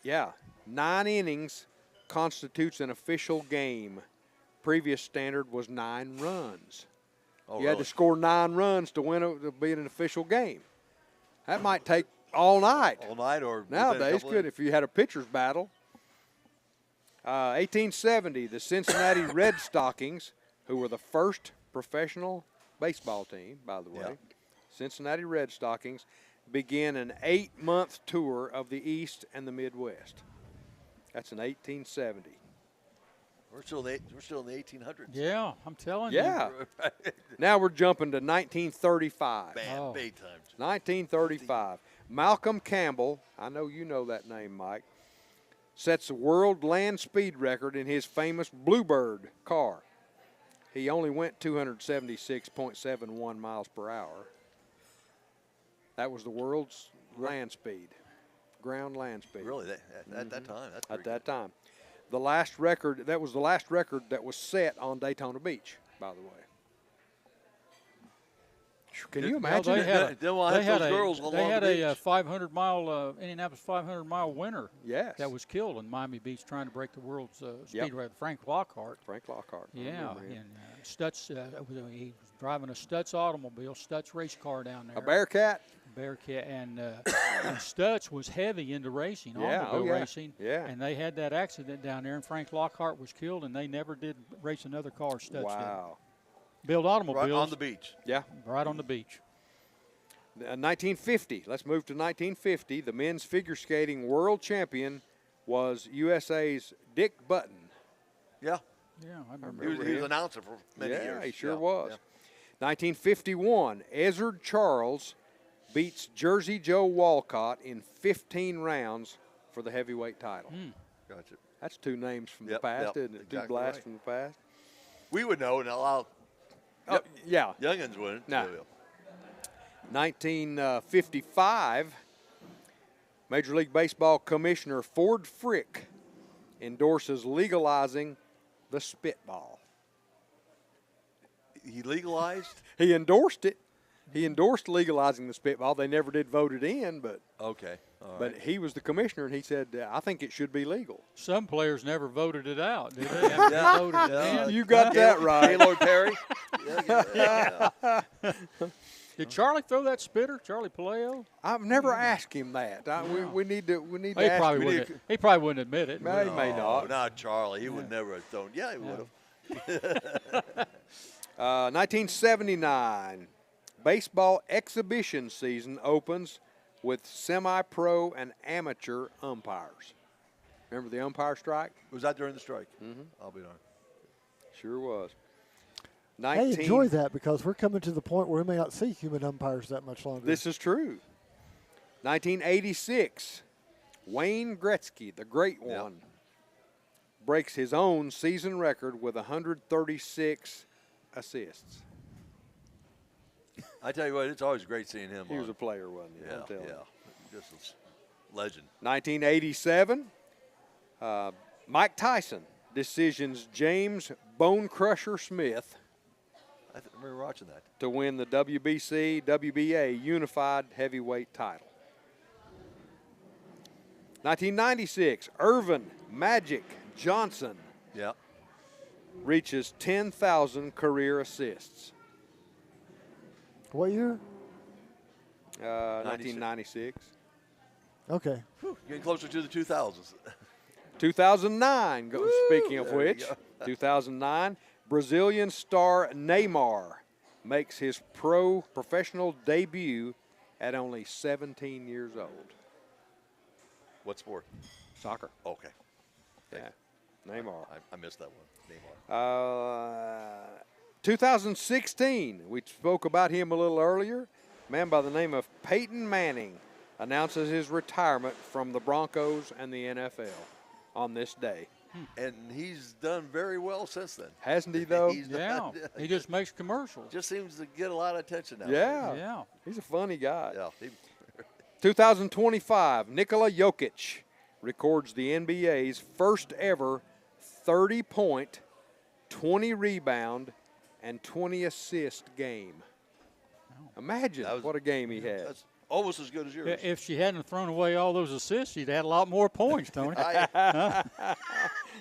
Yeah, 9 innings constitutes an official game. Previous standard was 9 runs. Oh, you had to score 9 runs to be an official game. That might take all night. All night or nowadays could if you had a pitcher's battle. 1870, the Cincinnati Red Stockings, who were the first professional baseball team, by the way, Cincinnati Red Stockings, began an 8-month tour of the East and the Midwest. That's in 1870. We're still in the 1800s. Yeah, I'm telling you. Yeah. Now we're jumping to 1935. Bam, big time. 1935. Malcolm Campbell, I know you know that name, Mike, sets the world land speed record in his famous Bluebird car. He only went 276.71 miles per hour. That was the world's land speed, ground land speed. Really, at that time? That's at that time. The last record, that was the last record that was set on Daytona Beach, by the way. Can you imagine? They had a beach. 500-mile Indianapolis 500-mile winner. Yes. That was killed in Miami Beach trying to break the world's speed record. Frank Lockhart. Frank Lockhart. Yeah, and Stutz. He was driving a Stutz automobile, Stutz race car down there. A Bearcat. Bearcat, and Stutz was heavy into racing, automobile racing. Yeah. And they had that accident down there, and Frank Lockhart was killed, and they never did race another car. Stutz Wow. did. Build automobiles. Right on the beach. Yeah. Right on the beach. 1950. Let's move to 1950. The men's figure skating world champion was USA's Dick Button. Yeah. Yeah, I remember. He was an announcer for many years. Yeah, he sure was. Yeah. 1951. Ezzard Charles beats Jersey Joe Walcott in 15 rounds for the heavyweight title. Gotcha. That's two names from the past, isn't it? Exactly two blasts right. from the past. We would know, and I'll. Yeah. Youngins wouldn't. No. 1955, Major League Baseball Commissioner Ford Frick endorses legalizing the spitball. He legalized? He endorsed it. He endorsed legalizing the spitball. They never did vote it in, but Okay. All but right. he was the commissioner, and he said, I think it should be legal. Some players never voted it out, did they? Voted it in. You got that right. Gaylord Perry? Yeah. Did Charlie throw that spitter, Charlie Paleo? I've never asked him that. We need to He ask probably him. wouldn't. He probably wouldn't admit it. He may not. Not Charlie. He would never have thrown. Yeah, he would have. 1979, baseball exhibition season opens with semi-pro and amateur umpires. Remember the umpire strike? Was that during the strike? Mm-hmm. I'll be darned. Sure was. I enjoy that because we're coming to the point where we may not see human umpires that much longer. This is true. 1986, Wayne Gretzky, the great one, breaks his own season record with 136 assists. I tell you what, it's always great seeing him. He was a player, wasn't he? I'm telling you. Just a legend. 1987, Mike Tyson decisions James Bone Crusher Smith I remember watching that. to win the WBC, WBA Unified Heavyweight title. 1996, Irvin Magic Johnson reaches 10,000 career assists. What year? 1996. Okay. Whew, getting closer to the 2000s. 2009, speaking of there you which, go. 2009, Brazilian star Neymar makes his professional debut at only 17 years old. What sport? Soccer. Okay. Yeah, Neymar. I missed that one. Neymar. 2016, we spoke about him a little earlier. A man by the name of Peyton Manning announces his retirement from the Broncos and the NFL on this day. And he's done very well since then. Hasn't he, though? Yeah. He just makes commercials. Just seems to get a lot of attention now. Yeah. He's a funny guy. Yeah. 2025, Nikola Jokic records the NBA's first ever 30-point, 20-rebound, and 20-assist game. Imagine what a game he had. That's almost as good as yours. If she hadn't thrown away all those assists, she'd had a lot more points, Tony.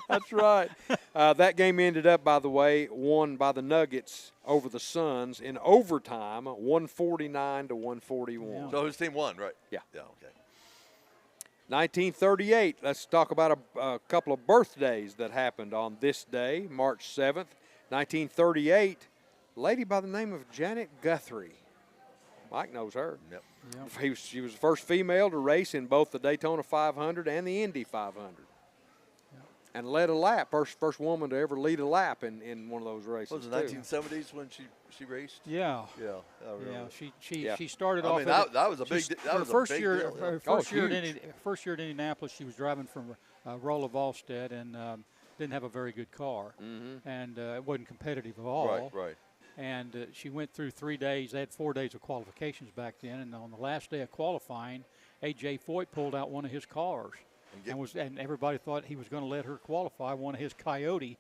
That's right. That game ended up, by the way, won by the Nuggets over the Suns in overtime, 149 to 141. Yeah. So his team won, right? Yeah. Yeah, okay. 1938, let's talk about a couple of birthdays that happened on this day, March 7th. 1938, a lady by the name of Janet Guthrie. Mike knows her. Yep. She was the first female to race in both the Daytona 500 and the Indy 500. and led a lap. First woman to ever lead a lap in one of those races. Was it 1970s when she raced? Yeah. Yeah. She started off. That was a big. That was first a big year. deal. Her first year at Indianapolis, she was driving from Rolla Volstead and didn't have a very good car, and it wasn't competitive at all. Right. And she went through 3 days. They had 4 days of qualifications back then, and on the last day of qualifying, A.J. Foyt pulled out one of his cars. And everybody thought he was going to let her qualify one of his Coyote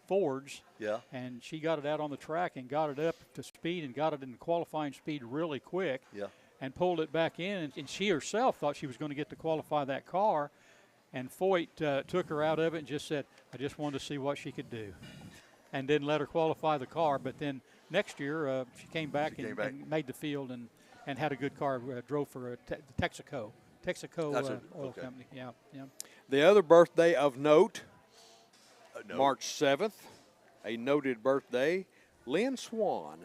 Fords. Yeah. And she got it out on the track and got it up to speed and got it in qualifying speed really quick. Yeah. And pulled it back in. And she herself thought she was going to get to qualify that car. And Foyt took her out of it and just said, I just wanted to see what she could do. And didn't let her qualify the car. But then next year she came back and made the field and had a good car. Drove for Texaco. Oil Company. Yeah. The other birthday of note, March 7th, a noted birthday, Lynn Swan.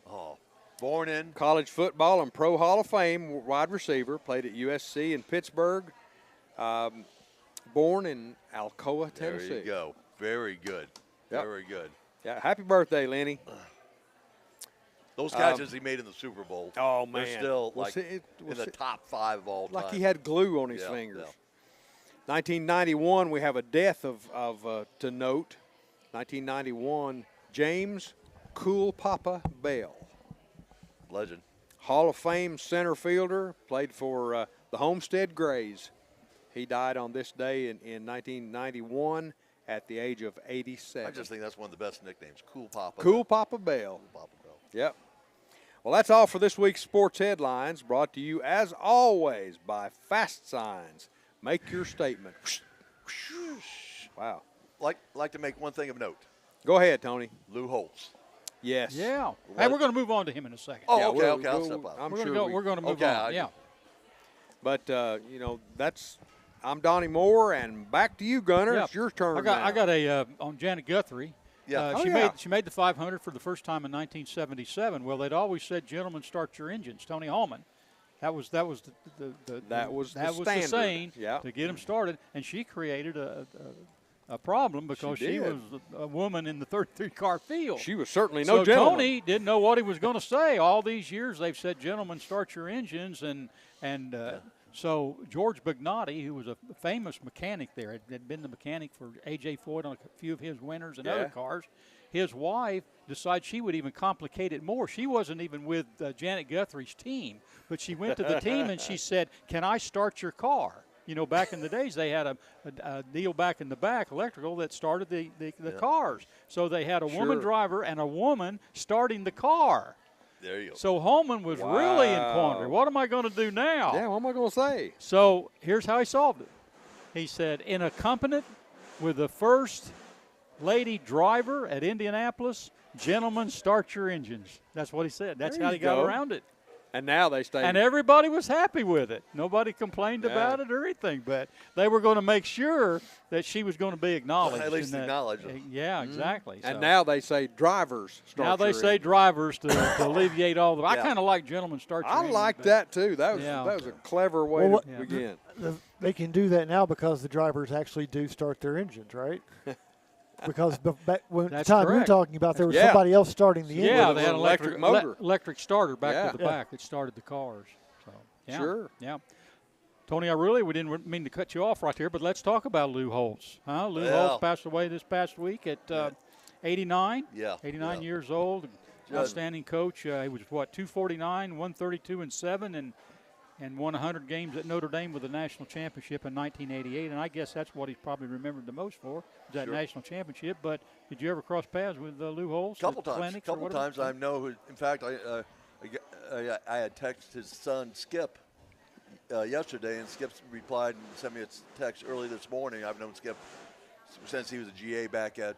Oh, born in college football and Pro Hall of Fame wide receiver, played at USC in Pittsburgh. Born in Alcoa, Tennessee. There you go. Very good. Yep. Very good. Yeah. Happy birthday, Lenny. Those catches he made in the Super Bowl. Oh, man. They're still in the top 5 of all time. Like he had glue on his fingers. Yeah. 1991, we have a death to note. 1991, James Cool Papa Bell. Legend. Hall of Fame center fielder, played for the Homestead Grays. He died on this day in 1991 at the age of 87. I just think that's one of the best nicknames, Cool Papa. Cool Papa Bell. Cool Papa Bell. Yep. Well, that's all for this week's Sports Headlines, brought to you, as always, by Fast Signs. Make your statement. Wow. Like to make one thing of note. Go ahead, Tony. Lou Holtz. Yes. Yeah. Hey, we're going to move on to him in a second. Oh, yeah, okay. I'll step up. We're going to move on. Yeah. But, I'm Donnie Moore, and back to you, Gunner. Yeah. It's your turn I got a on Janet Guthrie. Yeah. She made the 500 for the first time in 1977. Well, they'd always said, "Gentlemen, start your engines." Tony Hallman, that was the saying to get them started, and she created a problem because she was a woman in the 33-car field. She was certainly no gentleman. Tony didn't know what he was going to say. All these years they've said, "Gentlemen, start your engines," So George Bagnotti, who was a famous mechanic there, had been the mechanic for A.J. Foyt on a few of his winners and other cars, his wife decided she would even complicate it more. She wasn't even with Janet Guthrie's team, but she went to the team and she said, "Can I start your car?" You know, back in the days, they had a deal back in the back, electrical, that started the cars. So they had a woman driver and a woman starting the car. There you go. So Holman was really in quandary. What am I going to do now? Yeah, what am I going to say? So here's how he solved it. He said, in accompaniment with the first lady driver at Indianapolis, "Gentlemen, start your engines." That's what he said. That's how he got around it. And now they stay. And everybody was happy with it. Nobody complained about it or anything. But they were going to make sure that she was going to be acknowledged. At least acknowledged. Yeah, exactly. And so now they say drivers start Now they say drivers to alleviate all the. I kind of like "Gentlemen, start your engines." I like that, too. That was a clever way to begin. They can do that now because the drivers actually do start their engines, right? Because back when the time you're talking about, there was somebody else starting the engine. Yeah, they had an electric motor. Electric starter back to the back that started the cars. So, Sure. Yeah. Tony, we didn't mean to cut you off right there, but let's talk about Lou Holtz. Lou Holtz passed away this past week at 89. Yeah. 89 years old. Outstanding coach. He was, 249, 132 and 7, and won 100 games at Notre Dame with the national championship in 1988. And I guess that's what he's probably remembered the most for, that national championship. But did you ever cross paths with Lou Holtz? Couple times. I know who. In fact, I had texted his son Skip yesterday, and Skip replied and sent me a text early this morning. I've known Skip since he was a GA back at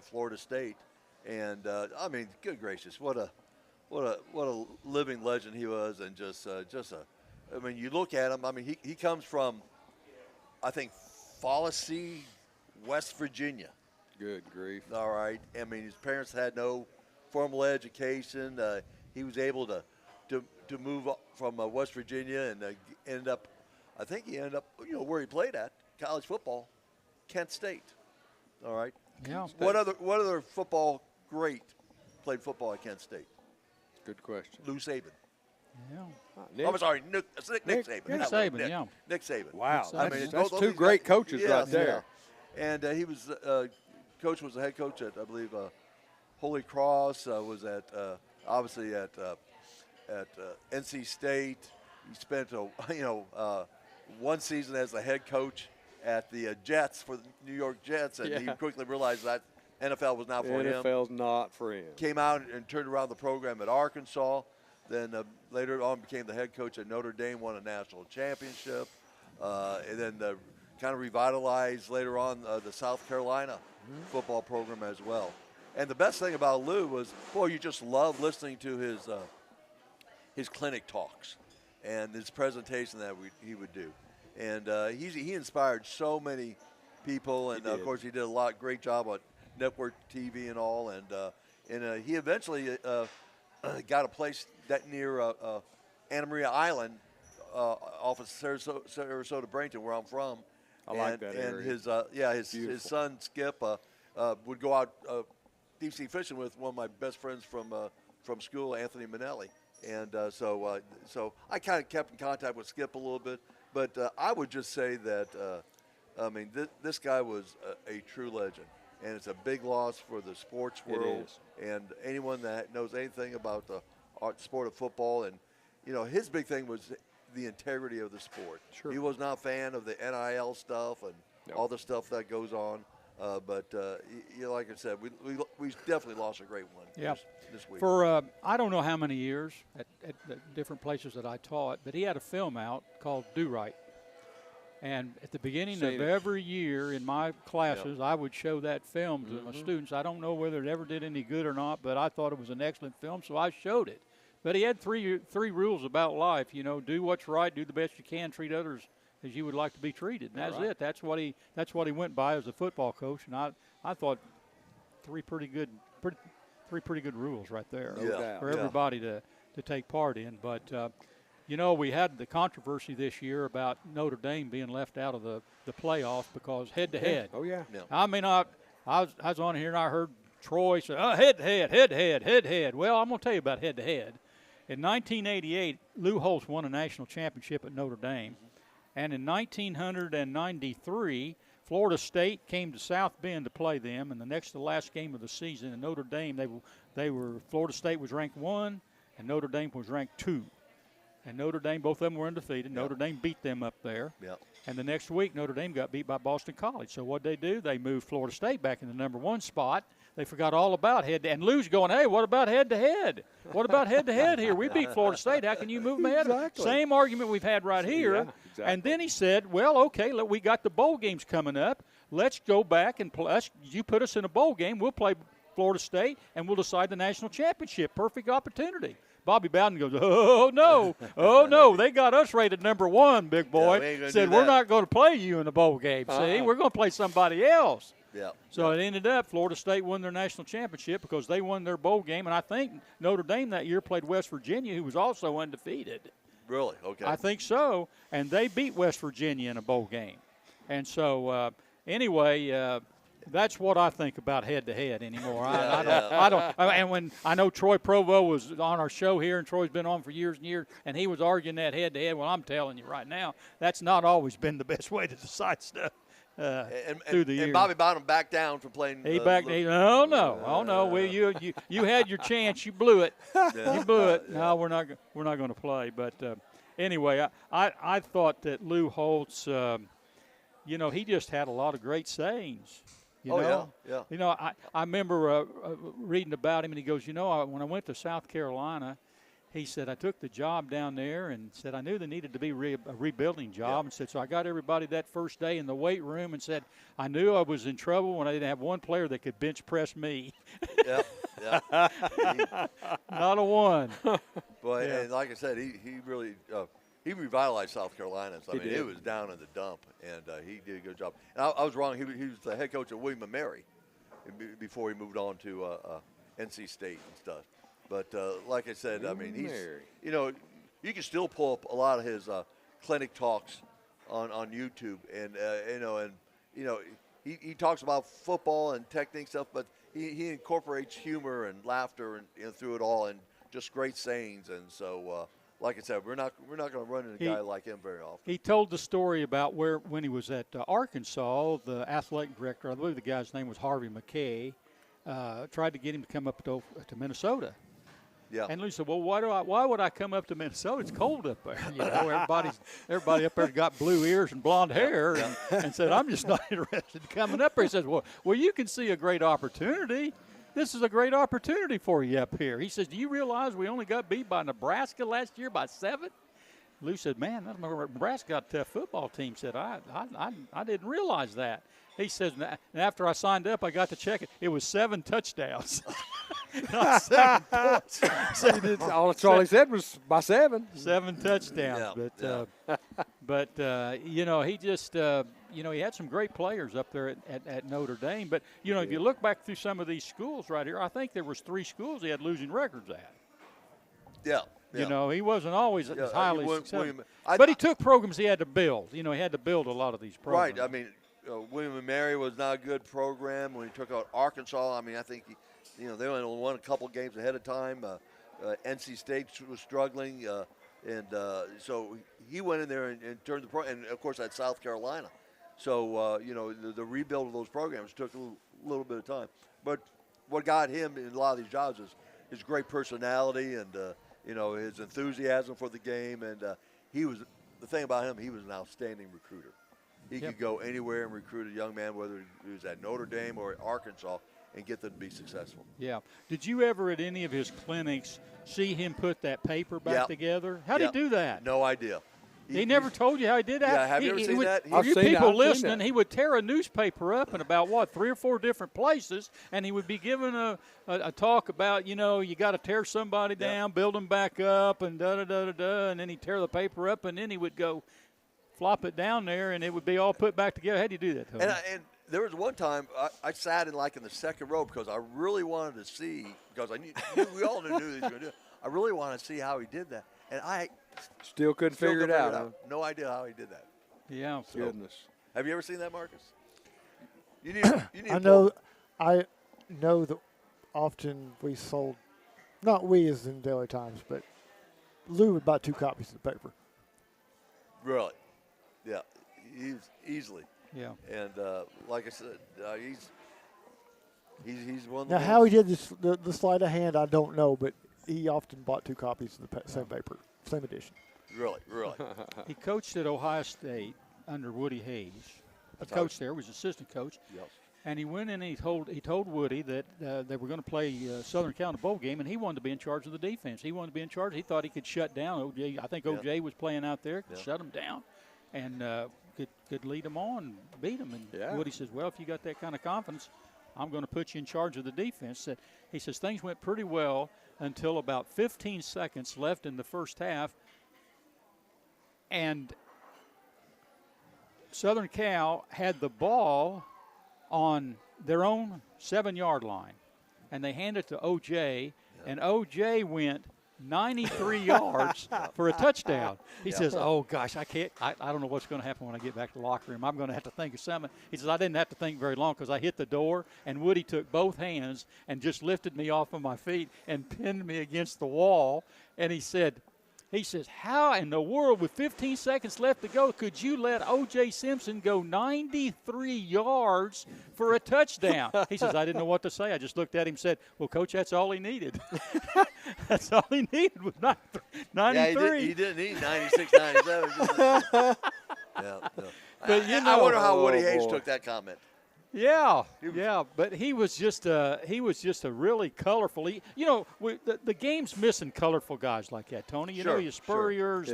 Florida State, and good gracious, what a living legend he was, and just you look at him. He comes from, I think, Fallacy, West Virginia. Good grief. All right. His parents had no formal education. He was able to move from West Virginia and ended up where he played at, college football, Kent State. All right. Yeah. What other football great played football at Kent State? Good question. Lou Saban. Yeah. I'm sorry, Nick Saban. Nick Not Saban, Nick. yeah. Nick Saban. Wow, I that's, mean, that's those two guys- great coaches Yes, right there. yeah. And he was coach was the head coach at, I believe, Holy Cross. Was at obviously at NC State. He spent one season as the head coach at the Jets for the New York Jets, and he quickly realized that NFL was not for him. NFL's not for him. Came out and turned around the program at Arkansas. Then later on became the head coach at Notre Dame, won a national championship. And then kind of revitalized later on the South Carolina football program as well. And the best thing about Lou was, boy, you just love listening to his clinic talks and his presentation that he would do. And he inspired so many people, and of course he did a great job on network TV and all. And he eventually got a place that near Anna Maria Island, off of Sarasota, Bradenton, where I'm from. I like that area. And his son Skip would go out deep sea fishing with one of my best friends from school, Anthony Minelli. And so I kind of kept in contact with Skip a little bit. But I would just say that, this guy was a true legend. And it's a big loss for the sports world and anyone that knows anything about the sport of football. And, his big thing was the integrity of the sport. Sure. He was not a fan of the NIL stuff and all the stuff that goes on. But like I said, we definitely lost a great one this week. For I don't know how many years at the different places that I taught, but he had a film out called Do Right. And at the beginning of every year in my classes, I would show that film to my students. I don't know whether it ever did any good or not, but I thought it was an excellent film, so I showed it. But he had three rules about life. Do what's right, do the best you can, treat others as you would like to be treated. And that's it. That's what he went by as a football coach. And I thought three pretty good rules right there for everybody to take part in. But we had the controversy this year about Notre Dame being left out of the playoffs because head-to-head. Oh, yeah. I was on here and I heard Troy say, head-to-head. Well, I'm going to tell you about head-to-head. In 1988, Lou Holtz won a national championship at Notre Dame. And in 1993, Florida State came to South Bend to play them. And the next to last game of the season in Notre Dame, Florida State was ranked 1 and Notre Dame was ranked 2. And Notre Dame, both of them were undefeated. Notre Dame beat them up there. And the next week, Notre Dame got beat by Boston College. So what they do? They moved Florida State back in the number 1 spot. They forgot all about head-to-head. And Lou's going, hey, what about head-to-head? What about head-to-head here? We beat Florida State. How can you move them ahead? Exactly. Same argument we've had right here. Yeah, exactly. And then he said, well, okay, look, we got the bowl games coming up. Let's go back and you put us in a bowl game. We'll play Florida State, and we'll decide the national championship. Perfect opportunity. Bobby Bowden goes, oh, no, they got us rated number 1, big boy. Said, we're not going to play you in the bowl game, see? We're going to play somebody else. So it ended up Florida State won their national championship because they won their bowl game, and I think Notre Dame that year played West Virginia, who was also undefeated. Really? Okay. I think so, and they beat West Virginia in a bowl game. And so, anyway, that's what I think about head-to-head anymore. I don't. And when I know Troy Provo was on our show here, and Troy's been on for years and years, and he was arguing that head-to-head. Well, I'm telling you right now, that's not always been the best way to decide stuff through the years. And Bobby Bottom backed down from playing. He backed. Oh no! Well, you had your chance. You blew it. You blew it. No, we're not going to play. But anyway, I thought that Lou Holtz, he just had a lot of great sayings. Yeah. I remember reading about him, and he goes, when I went to South Carolina, he said, I took the job down there and said I knew there needed to be a rebuilding job. And said, so I got everybody that first day in the weight room and said, I knew I was in trouble when I didn't have one player that could bench press me. Not a one. But and like I said, he really he revitalized South Carolina. So, it was down in the dump, and he did a good job. And I was wrong. He was the head coach at William & Mary before he moved on to NC State and stuff. But like I said, he's you can still pull up a lot of his clinic talks on YouTube, and he talks about football and technique stuff, but he incorporates humor and laughter and through it all, and just great sayings. And so, like I said, we're not going to run into a guy like him very often. He told the story about when he was at Arkansas, the athletic director, I believe the guy's name was Harvey McKay, tried to get him to come up to Minnesota. Yeah. And Lou said, well, why would I come up to Minnesota? It's cold up there. You know, everybody up there got blue ears and blonde hair, and said, I'm just not interested in coming up here. He says, well, you can see a great opportunity. This is a great opportunity for you up here. He says, do you realize we only got beat by Nebraska last year by 7? Lou said, man, Nebraska got a tough football team. Said, I didn't realize that. He says, and after I signed up, I got to check it. It was 7 touchdowns. Not 7 points. That's all he said was by 7. 7 touchdowns. Yeah. But you know, he just, you know, he had some great players up there at Notre Dame. But, you know, if you look back through some of these schools right here, I think there was 3 schools he had losing records at. Yeah. You know, he wasn't always as highly successful. But but he took programs he had to build. You know, he had to build a lot of these programs. Right. I mean, William & Mary was not a good program. When he took out Arkansas, I mean, I think, they only won a couple games ahead of time. NC State was struggling. And so he went in there and turned the program. And, of course, at South Carolina. So, the rebuild of those programs took a little bit of time. But what got him in a lot of these jobs is his great personality and, his enthusiasm for the game. And the thing about him, he was an outstanding recruiter. He could go anywhere and recruit a young man, whether he was at Notre Dame or at Arkansas, and get them to be successful. Yeah. Did you ever at any of his clinics see him put that paper back together? How did he do that? No idea. He never told you how he did that? Yeah, have you ever seen that? For you people listening, he would tear a newspaper up in about, 3 or 4 different places, and he would be giving a talk about, you got to tear somebody down, build them back up, and da-da-da-da-da, and then he'd tear the paper up, and then he would go flop it down there, and it would be all put back together. How do you do that, Tony? And there was one time I sat in the second row because I really wanted to see, because I knew we all knew he was going to do it. I really wanted to see how he did that. And I still couldn't figure it out. Huh? No idea how he did that. Yeah. So, goodness. Have you ever seen that, Marcus? You need I know that often we sold, not we as in Daily Times, but Lou would buy 2 copies of the paper. Really? Yeah. He's easily. Yeah. And like I said, he's one of the Now, how he did this, the sleight of hand, I don't know, but he often bought 2 copies of the same paper, same edition. Really? He coached at Ohio State under Woody Hayes. He coached there, was assistant coach. Yep. And he went in and he told Woody that they were going to play Southern Cal in a bowl game, and he wanted to be in charge of the defense. He wanted to be in charge. He thought he could shut down OJ. I think OJ was playing out there, could shut him down, and could lead them on, beat them. And Woody says, well, if you got that kind of confidence, I'm going to put you in charge of the defense. He says things went pretty well until about 15 seconds left in the first half, and Southern Cal had the ball on their own 7-yard line, and they handed it to OJ, and OJ went 93 yards for a touchdown. He says, oh, gosh, I don't know what's going to happen when I get back to the locker room. I'm going to have to think of something. He says, I didn't have to think very long because I hit the door, and Woody took both hands and just lifted me off of my feet and pinned me against the wall. And he says, how in the world, with 15 seconds left to go, could you let O.J. Simpson go 93 yards for a touchdown? He says, I didn't know what to say. I just looked at him and said, well, Coach, that's all he needed. That's all he needed was 93. Yeah, he didn't need 96, 97. But I wonder how Woody Hayes took that comment. Yeah, but he was just a really colorful. The game's missing colorful guys like that, Tony. You know, your Spurriers,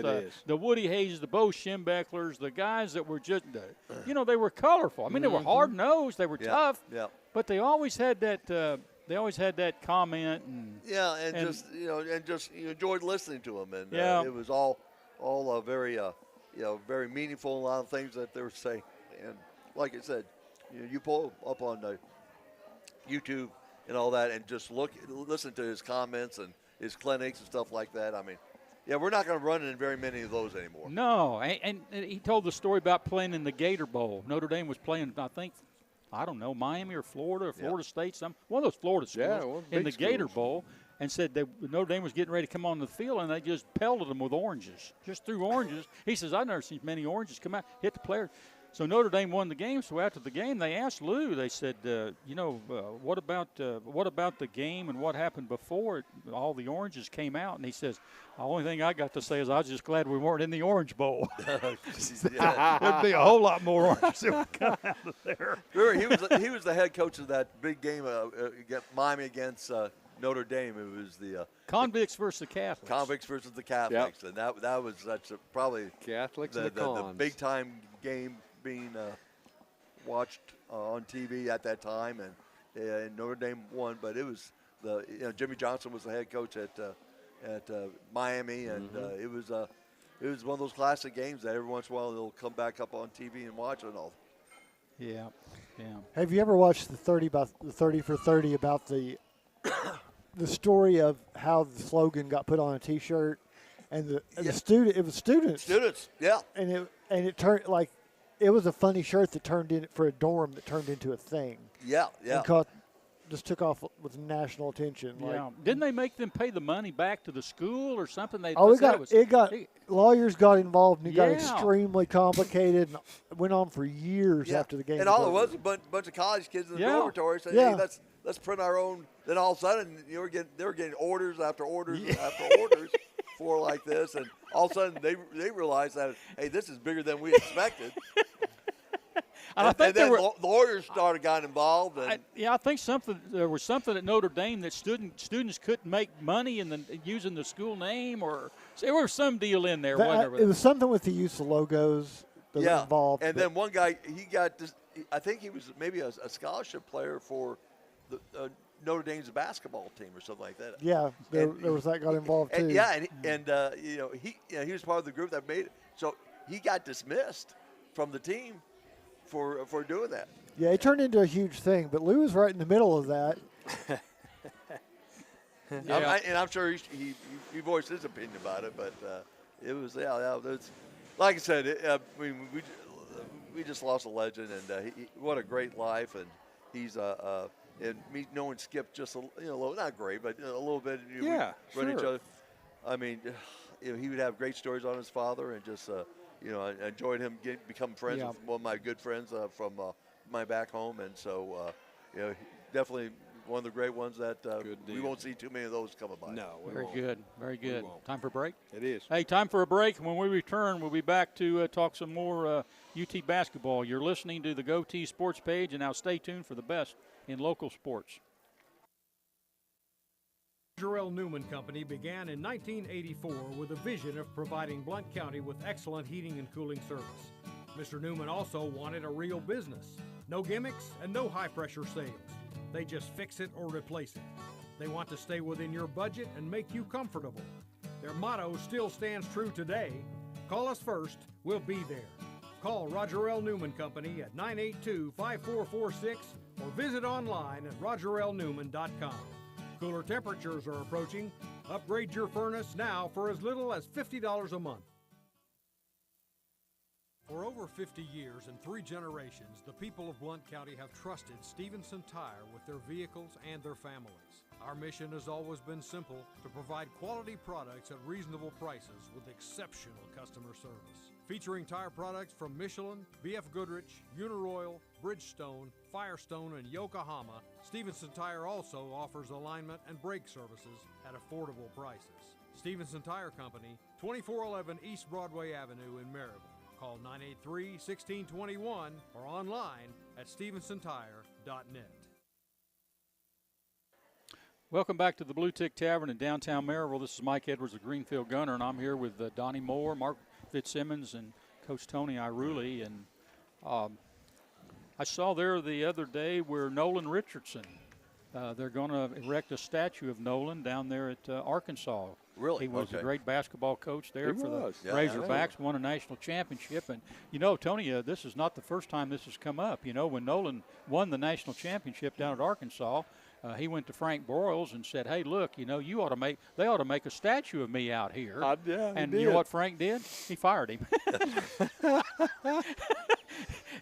the Woody Hayes, the Bo Schembechlers, the guys that were just, they were colorful. I mean, they were hard nosed, they were tough, but they always had that. They always had that comment, and just enjoyed listening to them, and it was all very very meaningful. A lot of things that they were saying, and like I said. You pull up on YouTube and all that and just listen to his comments and his clinics and stuff like that. I mean, we're not going to run in very many of those anymore. No, and he told the story about playing in the Gator Bowl. Notre Dame was playing, I think, I don't know, Miami or Florida State, one of those Florida schools in the Gator Bowl, and said Notre Dame was getting ready to come on the field, and they just pelted them with oranges, just threw oranges. He says, I've never seen many oranges come out, hit the player. So Notre Dame won the game. So after the game, they asked Lou. They said, what about the game and what happened before all the oranges came out? And he says, the only thing I got to say is I was just glad we weren't in the Orange Bowl. There'd be a whole lot more oranges that would come out of there. Remember, he was the head coach of that big game, Miami against Notre Dame. It was the Convicts versus the Catholics. Convicts versus the Catholics, and that was probably Catholics the big time game being watched on TV at that time, and Notre Dame won. But it was Jimmy Johnson was the head coach at Miami, and it was one of those classic games that every once in a while they'll come back up on TV and watch it all. Yeah. Have you ever watched the 30 for 30 about the story of how the slogan got put on a T-shirt, and the student? It was students. Students, yeah. And it turned like. It was a funny shirt that turned in for a dorm that turned into a thing. Yeah. And just took off with national attention. Yeah. Didn't they make them pay the money back to the school or something? Lawyers got involved, and it got extremely complicated and went on for years after the game. And all it was a bunch of college kids in the dormitory saying, "Hey, let's print our own." Then all of a sudden, they were getting orders after orders after orders for like this, and all of a sudden they realized that, hey, this is bigger than we expected. And then the lawyers got involved. I think there was something at Notre Dame that students couldn't make money using the school name, or there was some deal in there. Wasn't there? It was something with the use of logos that was involved. And then one guy, he got this. I think he was maybe a scholarship player for the Notre Dame's basketball team or something like that. Yeah, there was that got involved too. He was part of the group that made it. So he got dismissed from the team for doing that. Yeah, it turned into a huge thing, but Lou was right in the middle of that. I'm sure he voiced his opinion about it, but it was like I said. We just lost a legend, and what a great life, and he's and me knowing Skip just not great, but a little bit. Run each other. I mean, he would have great stories on his father, and just I enjoyed him become friends with one of my good friends from my back home, and so definitely one of the great ones that we won't see too many of those coming by. No, very good. Time for a break? It is. Hey, time for a break. When we return, we'll be back to talk some more UT basketball. You're listening to the GoTeez Sports Page, and now stay tuned for the best in local sports. Jarrell Newman Company began in 1984 with a vision of providing Blount County with excellent heating and cooling service. Mr. Newman also wanted a real business. No gimmicks and no high-pressure sales. They just fix it or replace it. They want to stay within your budget and make you comfortable. Their motto still stands true today. Call us first, we'll be there. Call Roger L. Newman Company at 982-5446 or visit online at rogerlnewman.com. Cooler temperatures are approaching. Upgrade your furnace now for as little as $50 a month. For over 50 years and 3 generations, the people of Blount County have trusted Stevenson Tire with their vehicles and their families. Our mission has always been simple: to provide quality products at reasonable prices with exceptional customer service. Featuring tire products from Michelin, BF Goodrich, Uniroyal, Bridgestone, Firestone, and Yokohama, Stevenson Tire also offers alignment and brake services at affordable prices. Stevenson Tire Company, 2411 East Broadway Avenue in Maryville. Call 983-1621 or online at stevensonTire.net. Welcome back to the Bluetick Tavern in downtown Maryville. This is Mike Edwards, the Greenfield Gunner, and I'm here with Donnie Moore, Mark Fitzsimmons, and Coach Tony Iruli. And I saw there the other day where Nolan Richardson, they're going to erect a statue of Nolan down there at Arkansas. Really? He was a great basketball coach there He for was. the Razorbacks, won a national championship. And, Tony, this is not the first time this has come up. When Nolan won the national championship down at Arkansas, he went to Frank Broyles and said, hey, look, they ought to make a statue of me out here. Yeah, and you know what Frank did? He fired him.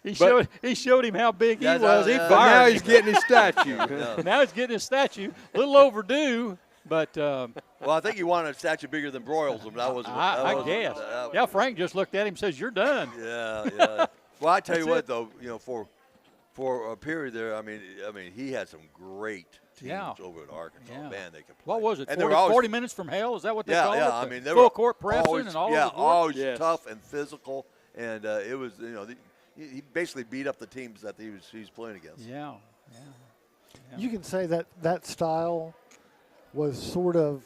He showed him how big he was. He but now he's getting his statue. Now he's getting his statue. A little overdue, but. Well, I think he wanted a statue bigger than Broyles. I guess. Yeah, Frank just looked at him and says, "You're done." Yeah. Well, I tell you what, though, for a period there, I mean, he had some great teams over at Arkansas. Yeah. Man, they could play. What was it? And 40 minutes from hell? Is that what they call it? Yeah, I mean, they full were court pressing always, and all yeah, over the court? always tough and physical, and it was, he basically beat up the teams that he was playing against. Yeah. You can say that style was sort of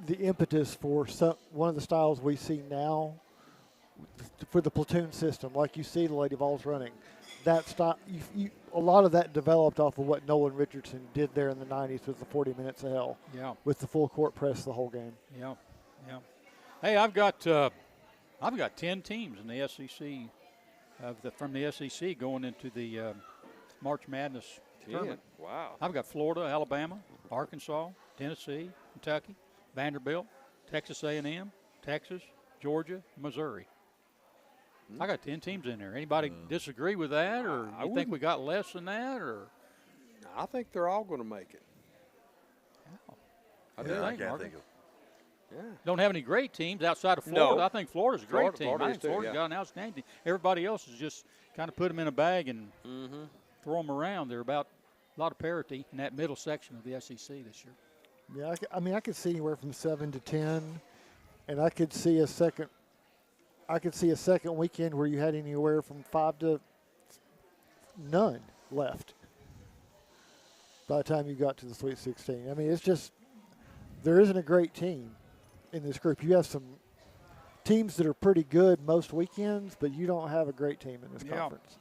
the impetus for one of the styles we see now for the platoon system, like you see the Lady Vols running. That style, a lot of that developed off of what Nolan Richardson did there in the 90s with the 40 minutes of hell. Yeah. With the full court press the whole game. Yeah. Hey, I've got 10 teams in the SEC from the SEC going into the March Madness tournament. Wow. I've got Florida, Alabama, Arkansas, Tennessee, Kentucky, Vanderbilt, Texas A&M, Texas, Georgia, Missouri. I got 10 teams in there. Anybody disagree with that, or you think we got less than that, or? I think they're all going to make it. I can't think of. Yeah. Don't have any great teams outside of Florida. No. I think Florida's a great team. Florida I think Florida's got an outstanding team. Everybody else is just kind of put them in a bag and throw them around. They're about a lot of parity in that middle section of the SEC this year. Yeah, I could see anywhere from 7 to 10, and I could see a second weekend where you had anywhere from 5 to none left by the time you got to the Sweet 16. I mean, it's just there isn't a great team in this group. You have some teams that are pretty good most weekends, but you don't have a great team in this conference.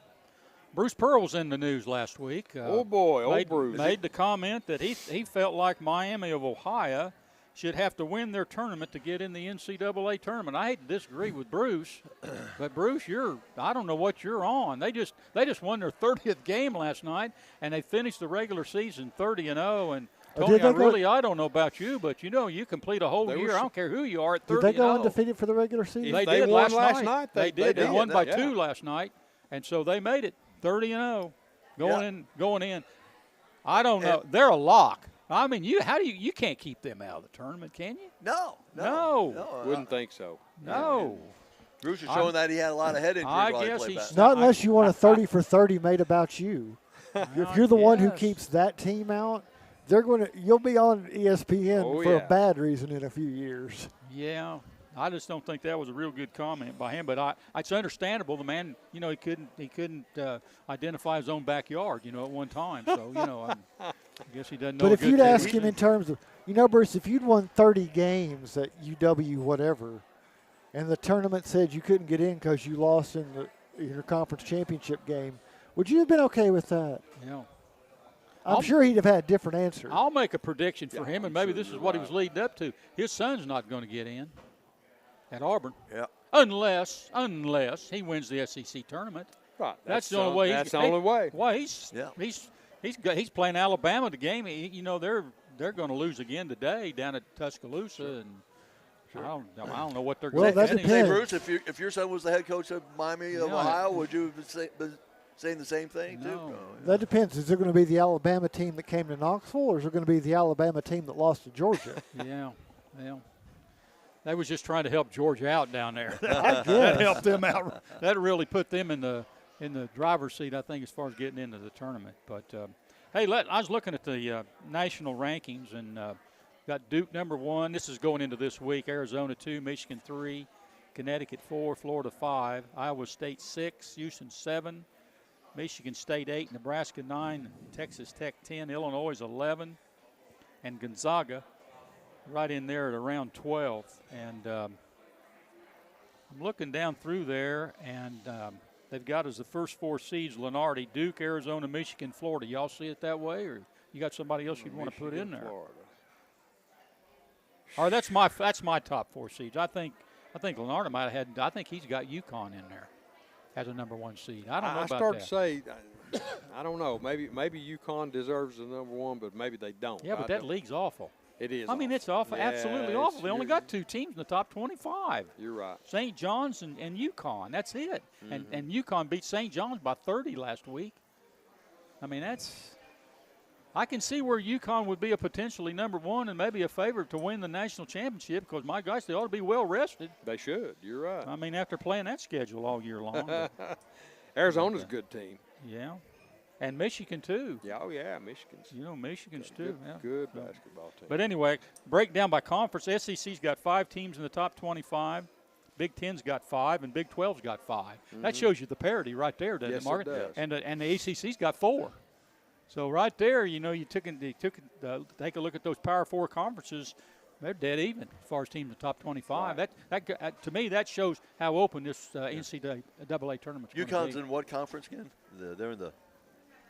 Bruce Pearl was in the news last week. Bruce. Made the comment that he felt like Miami of Ohio should have to win their tournament to get in the NCAA tournament. I hate to disagree with Bruce, but Bruce, I don't know what you're on. They just won their 30th game last night, and they finished the regular season 30-0. And Tony, I don't know about you, but you complete a whole year. I don't care who you are at 30-0. Did they go undefeated for the regular season? They did won last night. They did. They won by 2 last night, and so they made it 30-0 going in. I don't know. They're a lock. I mean, you can't keep them out of the tournament, can you? No. Wouldn't think so. No. Bruce is showing that he had a lot of head injuries while he played basketball. Not unless you want a 30 for 30 made about you. If you're the one who keeps that team out, you'll be on ESPN for a bad reason in a few years. Yeah. I just don't think that was a real good comment by him, but it's understandable. The man, he couldn't identify his own backyard, at one time. So, I guess he doesn't know. But if you'd ask him in terms of, Bruce, if you'd won 30 games at UW whatever, and the tournament said you couldn't get in because you lost in your conference championship game, would you have been okay with that? Yeah. I'm sure he'd have had a different answer. I'll make a prediction for him, and maybe this is what he was leading up to. His son's not going to get in at Auburn. Yeah. Unless he wins the SEC tournament. Right. That's the only way. That's the only way. Well, he's playing Alabama the game. They're going to lose again today down at Tuscaloosa, and I don't know what they're going to do. That depends. Bruce, if your son was the head coach of Miami of Ohio, would you have been saying the same thing too? No. That depends. Is it going to be the Alabama team that came to Knoxville, or is it going to be the Alabama team that lost to Georgia? Yeah. They was just trying to help Georgia out down there. I guess. That helped them out. That really put them in the driver's seat, I think, as far as getting into the tournament. But, hey, I was looking at the national rankings, and got Duke number 1. This is going into this week. Arizona 2, Michigan 3, Connecticut 4, Florida 5, Iowa State 6, Houston 7, Michigan State 8, Nebraska 9, Texas Tech 10, Illinois 11, and Gonzaga right in there at around 12. And I'm looking down through there, and they've got as the first 4 seeds Lenardi, Duke, Arizona, Michigan, Florida. Y'all see it that way, or you got somebody else you'd want to put in there? Florida. Or that's my top 4 seeds. I think Lenardi I think he's got UConn in there as a number 1 seed. I don't know about that. I started to say I don't know. Maybe UConn deserves the number one, but maybe they don't. Yeah, but that league's awful. It is. I mean, it's awful, Yeah, absolutely awful. They only got 2 teams in the top 25. You're right. St. John's and UConn. That's it. And UConn beat St. John's by 30 last week. I mean, I can see where UConn would be a potentially number one and maybe a favorite to win the national championship because, my gosh, they ought to be well rested. They should. You're right. I mean, after playing that schedule all year long. Arizona's a good team. Yeah. And Michigan, too. Yeah, oh, yeah, Michigan's. Michigan's, too. Good basketball team. But anyway, breakdown by conference. SEC's got 5 teams in the top 25. Big Ten's got 5, and Big 12's got 5. That shows you the parity right there, doesn't it, Mark? Yes, it does. And the ACC's got 4. So right there, you take a look at those Power 4 conferences. They're dead even as far as teams in the top 25. Right. That to me, that shows how open this NCAA tournament's going to be. UConn's in what conference again? They're in the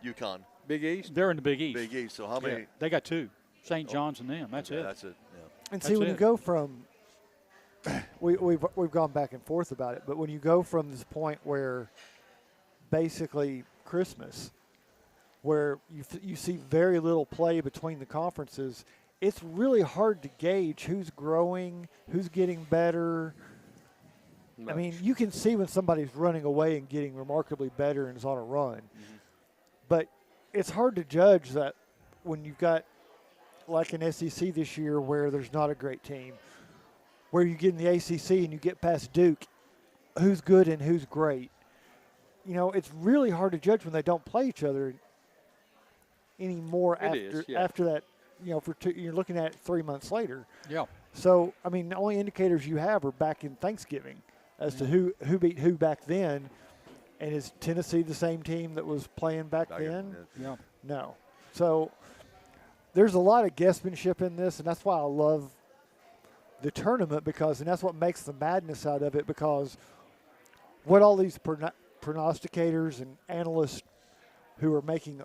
UConn. Big East? They're in the Big East. Big East. So how many? Yeah, they got 2. St. John's and them. That's it. That's it. Yeah. And see, when you go from we've gone back and forth about it, but when you go from this point where basically Christmas, where you see very little play between the conferences, it's really hard to gauge who's growing, who's getting better. I mean, you can see when somebody's running away and getting remarkably better and is on a run. But it's hard to judge that when you've got like an SEC this year where there's not a great team, where you get in the ACC and you get past Duke, who's good and who's great. It's really hard to judge when they don't play each other anymore after that. You're looking at it 3 months later. Yeah. So, I mean, the only indicators you have are back in Thanksgiving as to who beat who back then. And is Tennessee the same team that was playing back then? Yeah. No. So there's a lot of guessmanship in this, and that's why I love the tournament and that's what makes the madness out of it, because what all these prognosticators and analysts who are making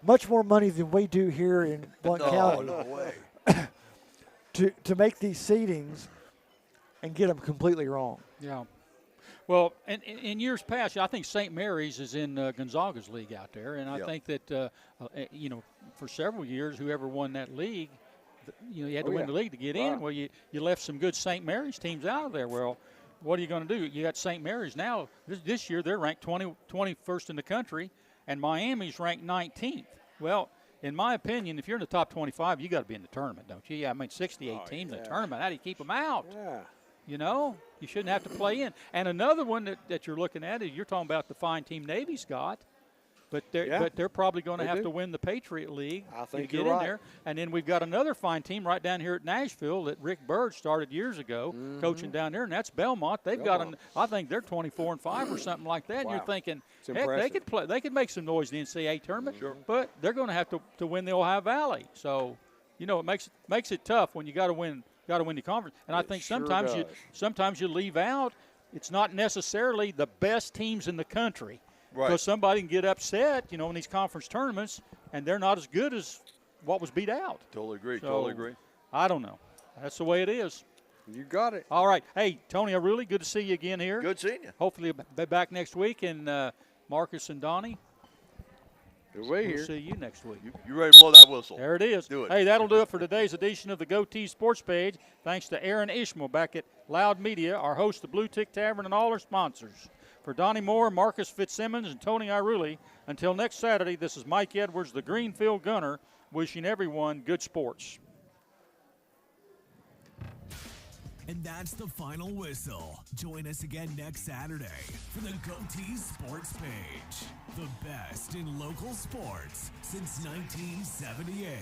much more money than we do here in Blount County No way. to make these seedings and get them completely wrong. Yeah. Well, in years past, I think St. Mary's is in Gonzaga's league out there, and I think that for several years, whoever won that league, you had to win the league to get in. Well, you left some good St. Mary's teams out of there. Well, what are you going to do? You got St. Mary's now. This year they're ranked 21st in the country, and Miami's ranked 19th. Well, in my opinion, if you're in the top 25, you got to be in the tournament, don't you? Yeah, I mean, 68 teams in the tournament. How do you keep them out? Yeah. You shouldn't have to play in. And another one that you're looking at is you're talking about the fine team Navy's got, but they're probably going to have to win the Patriot League to get in there. And then we've got another fine team right down here at Nashville that Rick Bird started years ago coaching down there, and that's Belmont. They've got I think they're 24-5 or something like that. And you're thinking, heck, they could make some noise in the NCAA tournament, but they're going to have to win the Ohio Valley. So, it makes it tough when you got to win the conference. And I think sometimes you leave out, it's not necessarily the best teams in the country. Right. Because somebody can get upset, in these conference tournaments, and they're not as good as what was beat out. Totally agree. I don't know. That's the way it is. You got it. All right. Hey, Tony, really good to see you again here. Good seeing you. Hopefully you'll be back next week. And Marcus and Donnie, we'll see you next week. You ready to blow that whistle? There it is. Do it. Hey, that'll do it for today's edition of the GoTeez Sports Page. Thanks to Aaron Ishmael back at Loud Media, our host of Bluetick Tavern, and all our sponsors. For Donnie Moore, Marcus Fitzsimmons, and Tony Iruli, until next Saturday, this is Mike Edwards, the Greenfield Gunner, wishing everyone good sports. And that's the final whistle. Join us again next Saturday for the GoTeez Sports Page. The best in local sports since 1978.